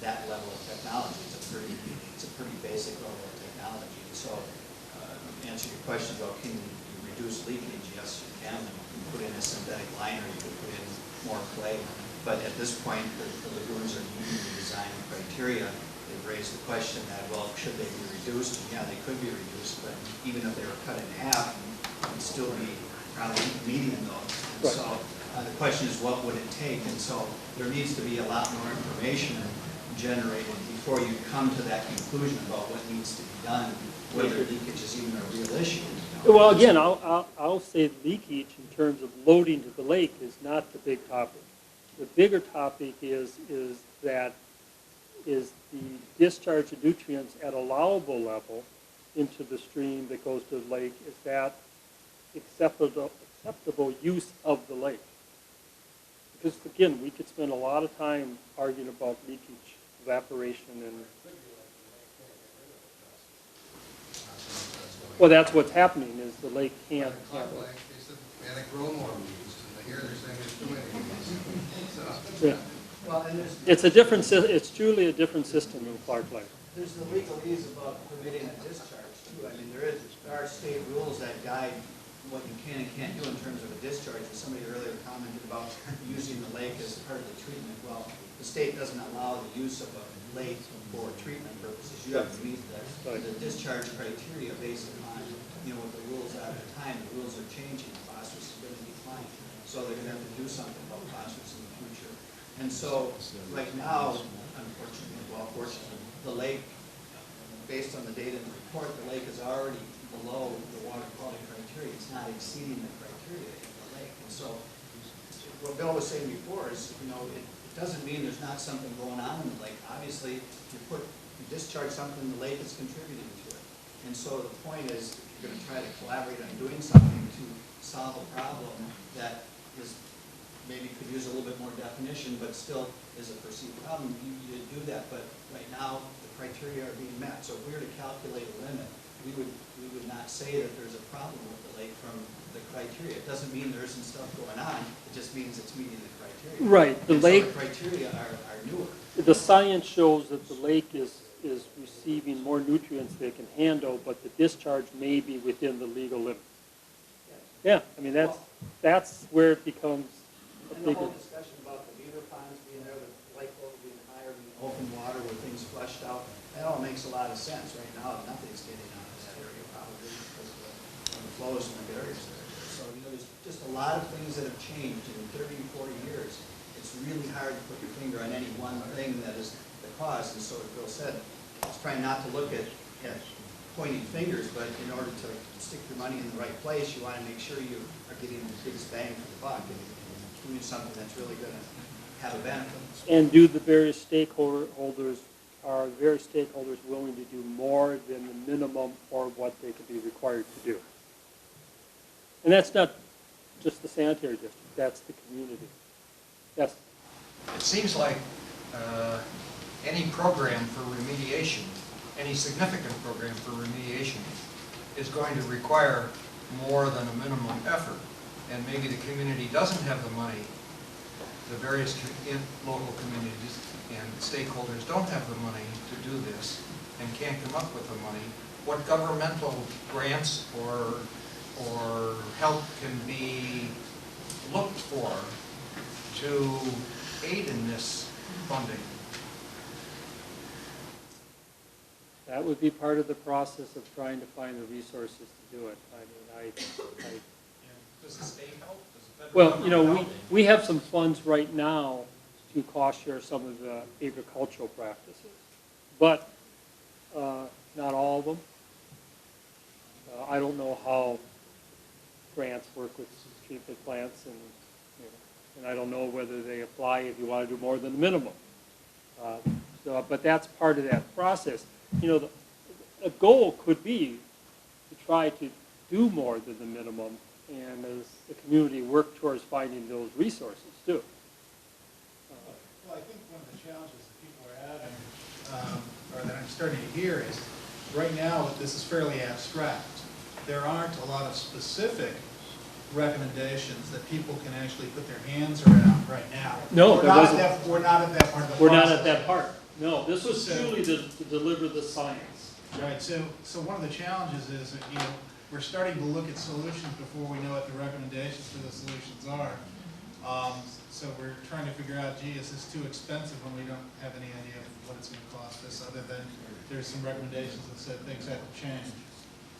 that level of technology. It's a pretty basic level of technology. And so, to answer your question about can you reduce leakage, yes, you can. You can put in a synthetic liner, you can put in more clay. But at this point, the lagoons are meeting the design criteria. They've raised the question that, well, should they be reduced? And yeah, they could be reduced, but even if they were cut in half, it would still be probably meeting those. And Right. so the question is, what would it take? And so there needs to be a lot more information generated before you come to that conclusion about what needs to be done, whether leakage is even a real issue. Well, again, I'll say leakage in terms of loading to the lake is not the big topic. The bigger topic is the discharge of nutrients at allowable level into the stream that goes to the lake. Is that acceptable use of the lake? Because again, we could spend a lot of time arguing about leakage, evaporation, and well, that's what's happening is the lake can't. They said, can it grow more weeds? And here they're saying there's too many weeds. So, Yeah. Well, and It's truly a different system in Clark Lake. there's the legalese about permitting a discharge too. I mean, there are state rules that guide what you can and can't do in terms of a discharge. And somebody earlier commented about using the lake as part of the treatment. Well, the state doesn't allow the use of a lake for treatment purposes. You have to meet the discharge criteria based upon, what the rules are at the time. The rules are changing. Phosphorus is going to decline. So they're going to have to do something about phosphorus in the future. And so right now, fortunately, the lake, based on the data in the report, the lake is already below the water quality criteria. It's not exceeding the criteria in the lake. And so what Bill was saying before is, it doesn't mean there's not something going on in the lake. Obviously, you discharge something in the lake, it's contributing to it. And so the point is, if you're going to try to collaborate on doing something to solve a problem that is maybe could use a little bit more definition, but still is a perceived problem, you do that. But right now, the criteria are being met. So if we were to calculate a limit, we would not say that there's a problem with the lake from the criteria. It doesn't mean there isn't stuff going on. It just means it's meeting the criteria. Right. So the criteria are newer. The science shows that the lake is receiving more nutrients than it can handle, but the discharge may be within the legal limit. Yeah, I mean that's where it becomes a And the bigger. whole discussion about the beaver ponds being there, the lake level being higher, the open water where things flushed out, that all makes a lot of sense. Right now, nothing's getting out of that area probably because of the flows and the barriers there. So, there's just a lot of things that have changed in 30, 40 years. It's really hard to put your finger on any one thing that is the cause. And so, as Bill said, it's trying not to look at pointing fingers, but in order to stick your money in the right place, you want to make sure you are getting the biggest bang for the buck and doing something that's really going to have a benefit. And do the various stakeholders, are various stakeholders willing to do more than the minimum or what they could be required to do? And that's not just the sanitary district, that's the community. Yes? It seems like any program for remediation, any significant program for remediation is going to require more than a minimum effort. And maybe the community doesn't have the money, the various local communities and stakeholders don't have the money to do this and can't come up with the money. What governmental grants or help can be looked for to aid in this funding? That would be part of the process of trying to find the resources to do it. I mean, Does the state help? Does the federal well, government help? we have some funds right now to cost share some of the agricultural practices, but not all of them. I don't know how grants work with treatment plants, and I don't know whether they apply if you want to do more than the minimum. But that's part of that process. A goal could be to try to do more than the minimum, and as the community work towards finding those resources too. Well, I think one of the challenges that people are having, or that I'm starting to hear, is right now this is fairly abstract. There aren't a lot of specific recommendations that people can actually put their hands around right now. No, we're not at that part of the process. We're not at that part. No, this was truly to deliver the science. Right. So one of the challenges is that, we're starting to look at solutions before we know what the recommendations for the solutions are. So we're trying to figure out, gee, is this too expensive when we don't have any idea of what it's going to cost us, other than there's some recommendations that said things have to change.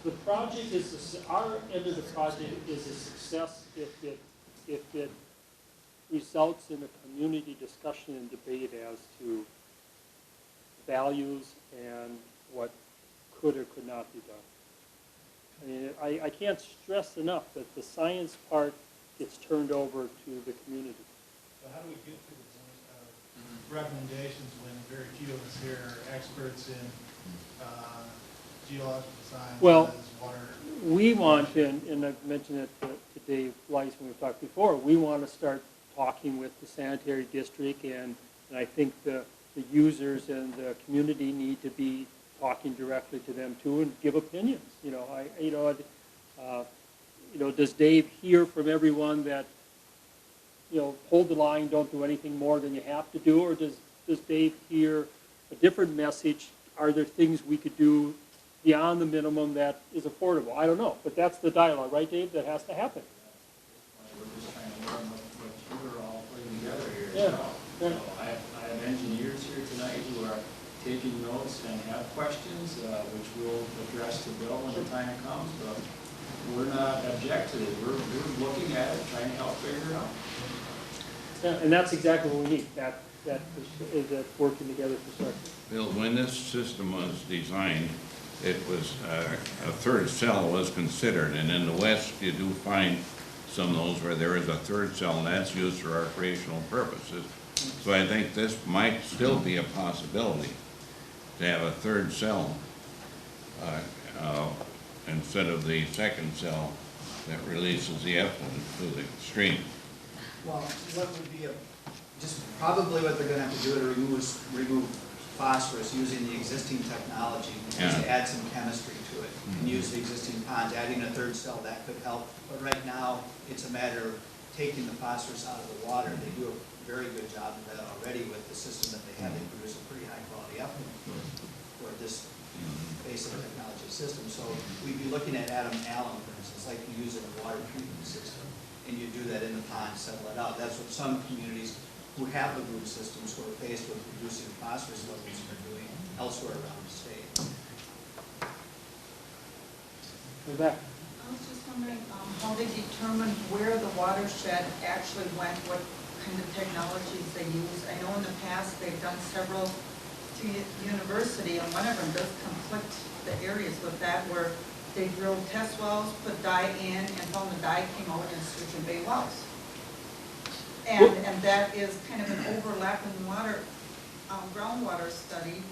The project is, our end of the project is a success if it results in a community discussion and debate as to values and what could or could not be done. I mean, I can't stress enough that the science part gets turned over to the community. So how do we get to the recommendations when very few of us here are experts in geological sciences, Well, water? we want, and I've mentioned it to Dave Weiss when we talked before, we want to start talking with the sanitary district, and I think the users and the community need to be talking directly to them too and give opinions. Does Dave hear from everyone that, hold the line, don't do anything more than you have to do, or does Dave hear a different message? Are there things we could do beyond the minimum that is affordable? I don't know, but that's the dialogue, right, Dave? That has to happen. We're just trying to learn what you are all putting together here. Yeah. So I have engineers here tonight who are taking notes and have questions, which we'll address to Bill when the time comes, but we're not objecting. We're looking at it, trying to help figure it out. Yeah, and that's exactly what we need, that working together perspective. Bill, when this system was designed, it was, a third cell was considered, and in the West, you do find some of those where there is a third cell, and that's used for recreational purposes. So I think this might still be a possibility to have a third cell instead of the second cell that releases the effluent to the stream. Well, what would be just probably what they're going to have to do to remove phosphorus using the existing technology, just to add some chemistry to it, and use the existing ponds. Adding a third cell, that could help. But right now, it's a matter of taking the phosphorus out of the water. They do a very good job of that already with the system that they have. They produce a pretty high quality effluent for this basic technology system. So we'd be looking at Adam Allen, for instance, like you use in a water treatment system, and you do that in the pond, settle it out. That's what some communities who have the root systems who are faced with reducing phosphorus levels are doing elsewhere around the state. Go back. I was just wondering how they determined where the watershed actually went, what kind of technologies they use. I know in the past they've done several to university, and one of them does conflict the areas with that, where they drilled test wells, put dye in, and found the dye came out in Sturgeon Bay wells. And that is kind of an overlap in water, groundwater study,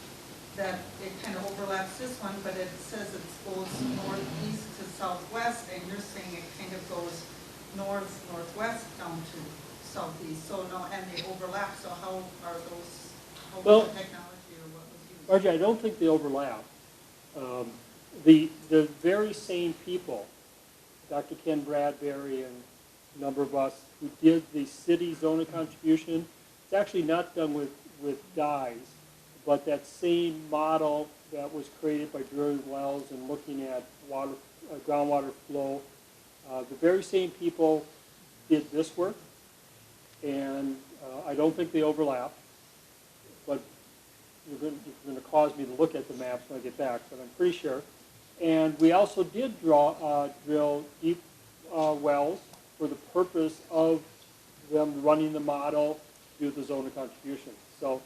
that it kind of overlaps this one, but it says it goes northeast to southwest, and you're saying it kind of goes northwest down to southeast. So no, and they overlap, so how are those, how Well, was the technology or what was used? Margie, I don't think they overlap. The very same people, Dr. Ken Bradbury and a number of us who did the city zone of contribution, it's actually not done with dyes, but that same model that was created by drilling wells and looking at water, groundwater flow, the very same people did this work, and I don't think they overlap, but you're going to cause me to look at the maps when I get back, but I'm pretty sure. And we also did drill deep wells for the purpose of them running the model through the zone of contribution. So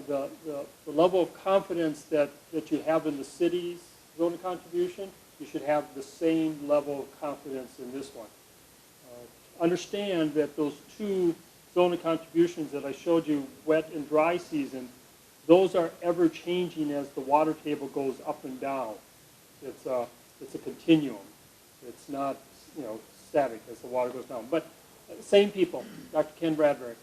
the level of confidence that you have in the city's zone of contribution, you should have the same level of confidence in this one. Understand that those two zone of contributions that I showed you, wet and dry season, those are ever changing as the water table goes up and down. It's a continuum. It's not, static as the water goes down. But same people, Dr. Ken Bradbury.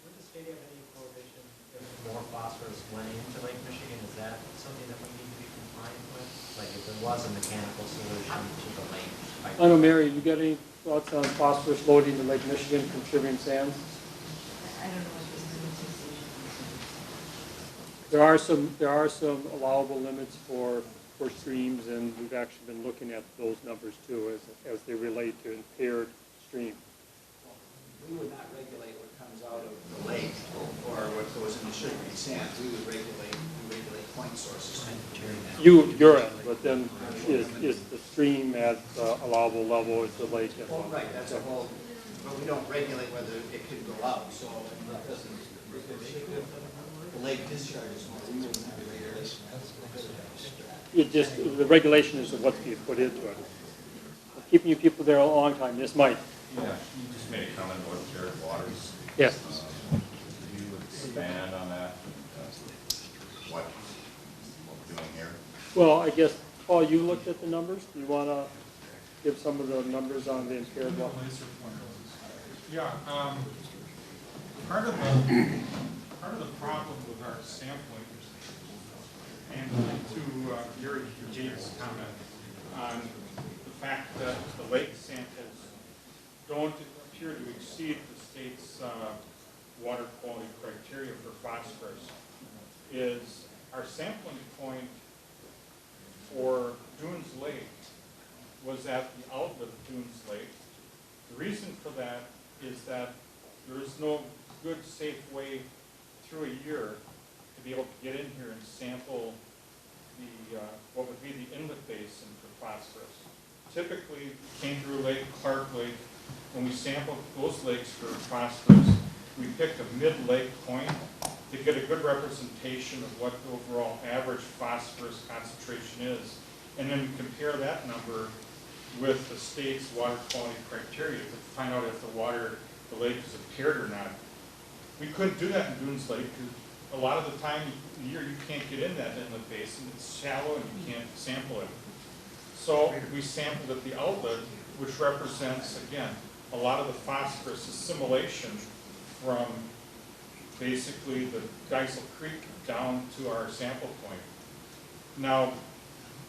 Would the state have any prohibition if more phosphorus went into Lake Michigan? Is that something that we need to be compliant with? Like if there was a mechanical solution to the lake? I don't know, Mary, you got any thoughts on phosphorus loading to Lake Michigan from trivium sands? I don't know what this is. There are some allowable limits for streams, and we've actually been looking at those numbers too as they relate to impaired stream. We would not regulate what comes out of the lake or what goes into sugary sands. We would regulate point sources. Urine, but then is the stream at allowable level, is the lake at Well, right, that's a whole, but we don't regulate whether it could go out, so it doesn't, the lake discharges more, we wouldn't have regulation. The regulation is what's being put into it. Keeping you people there a long time. Yes, Mike. Yeah, you just made a comment about Jared Waters. Yes. Could you expand on that? What we're doing here? Well, I guess, Paul, you looked at the numbers. Do you want to give some of the numbers on the impaired well? Yeah, part of the problem with our sampling, and to Gary James' comment on the fact that the lake samples don't appear to exceed the state's water quality criteria for phosphorus, is our sampling point for Dunes Lake was at the outlet of Dunes Lake. The reason for that is that there is no good, safe way through a year to be able to get in here and sample the what would be the inlet basin for phosphorus. Typically, Kangaroo Lake, Clark Lake, when we sampled those lakes for phosphorus, we picked a mid-lake point to get a good representation of what the overall average phosphorus concentration is. And then compare that number with the state's water quality criteria to find out if the lake is impaired or not. We couldn't do that in Dunes Lake because a lot of the time of the year you can't get in that inlet basin. It's shallow and you can't sample it. So we sampled at the outlet, which represents, again, a lot of the phosphorus assimilation from basically the Geisel Creek down to our sample point. Now,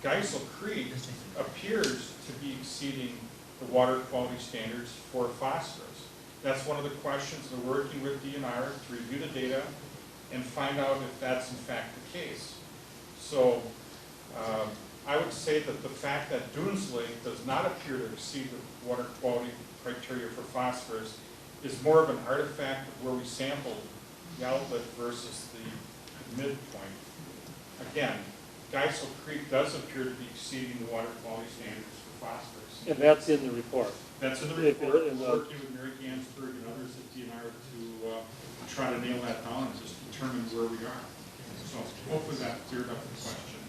Geisel Creek appears to be exceeding the water quality standards for phosphorus. That's one of the questions we're working with DNR to review the data and find out if that's in fact the case. So I would say that the fact that Dunes Lake does not appear to exceed the water quality criteria for phosphorus is more of an artifact of where we sampled the outlet versus the midpoint. Again, Geisel Creek does appear to be exceeding the water quality standards for phosphorus. And that's in the report. That's in the If report. it- in We're the- working with Mary Gansberg and others at DNR to try to nail that down and just determine where we are. So hopefully that cleared up the question.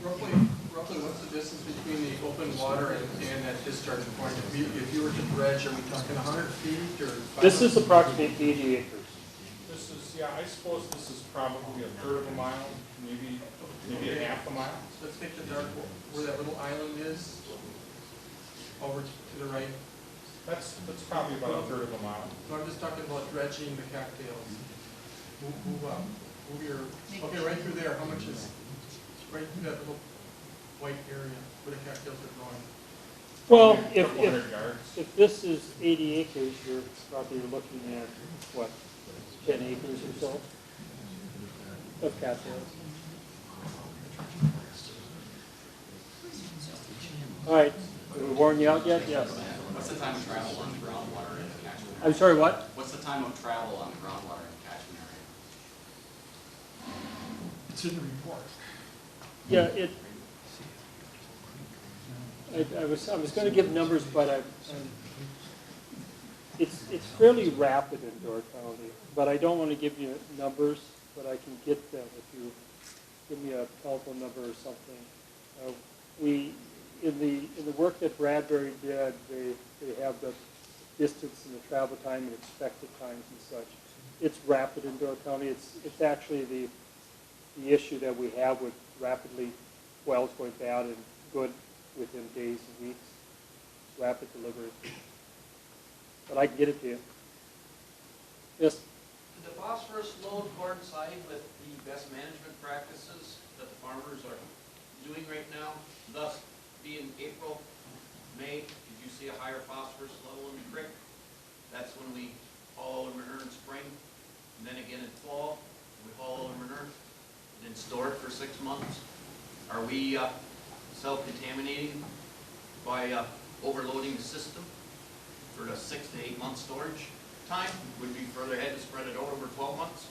Roughly, what's the distance between the open water and that discharge point? If you were to dredge, are we talking 100 feet or? This is approximately 80 acres. This is, yeah, I suppose this is probably a third of a mile, maybe a half a mile. Let's take the dark, where that little island is, over to the right. That's probably about a third of a mile. So I'm just talking about dredging the cattails. Move up, move your, okay, right through there, how much is, right through that little white area where the cattails are growing? Well, Probably a couple hundred yards. if this is 80 acres, you're probably looking at, what, 10 acres or so of cattails. All right, did we warn you out yet? Yes. What's the time of travel on groundwater in the catchment area? I'm sorry, what? What's the time of travel on groundwater in the catchment area? It's in the report. Yeah, I was going to give numbers, but it's fairly rapid in Door County, but I don't want to give you numbers, but I can get them if you give me a telephone number or something. In the work that Bradbury did, they have the distance and the travel time and expected times and such. It's rapid in Door County. It's actually the issue that we have with rapidly wells going bad and good within days and weeks. It's rapid delivery. But I can get it to you. Yes? Did the phosphorus load coincide with the best management practices that the farmers are doing right now? Thus, being April, May, did you see a higher phosphorus level in the creek? That's when we haul and manure in spring, and then again in fall, we haul and manure, and then store it for 6 months. Are we self-contaminating by overloading the system for the 6 to 8 month storage time? Would we further ahead to spread it out over 12 months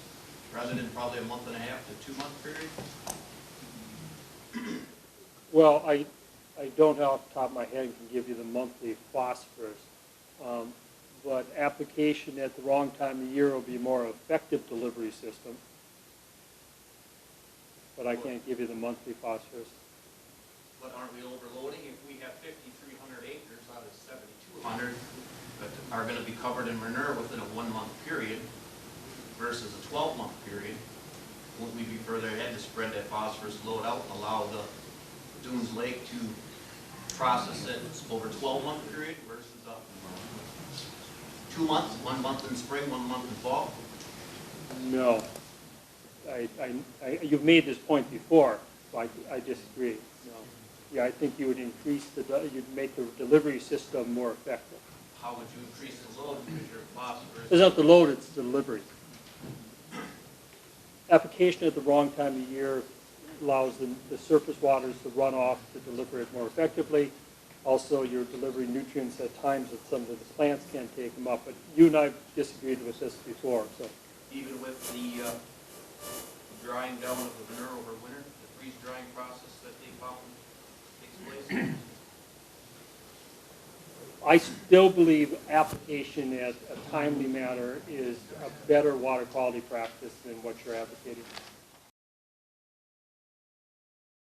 rather than probably a month and a half to 2 month period? Well, I don't off the top of my head can give you the monthly phosphorus, but application at the wrong time of year will be a more effective delivery system. But I can't give you the monthly phosphorus. But aren't we overloading if we have 5,300 acres out of 7,200 that are going to be covered in manure within a 1 month period versus a 12 month period? Won't we be further ahead to spread that phosphorus load out and allow the Dunes Lake to process it over a 12 month period versus 2 months, 1 month in spring, 1 month in fall? No. You've made this point before, so I disagree. No. Yeah, I think you would you'd make the delivery system more effective. How would you increase the load because your phosphorus? It's not the load, it's delivery. Application at the wrong time of year allows the surface waters to run off to deliver it more effectively. Also, you're delivering nutrients at times that some of the plants can't take them up. But you and I disagreed with this before. So Even with the drying down of the manure over winter, the freeze drying process that they found takes place? I still believe application at a timely manner is a better water quality practice than what you're advocating.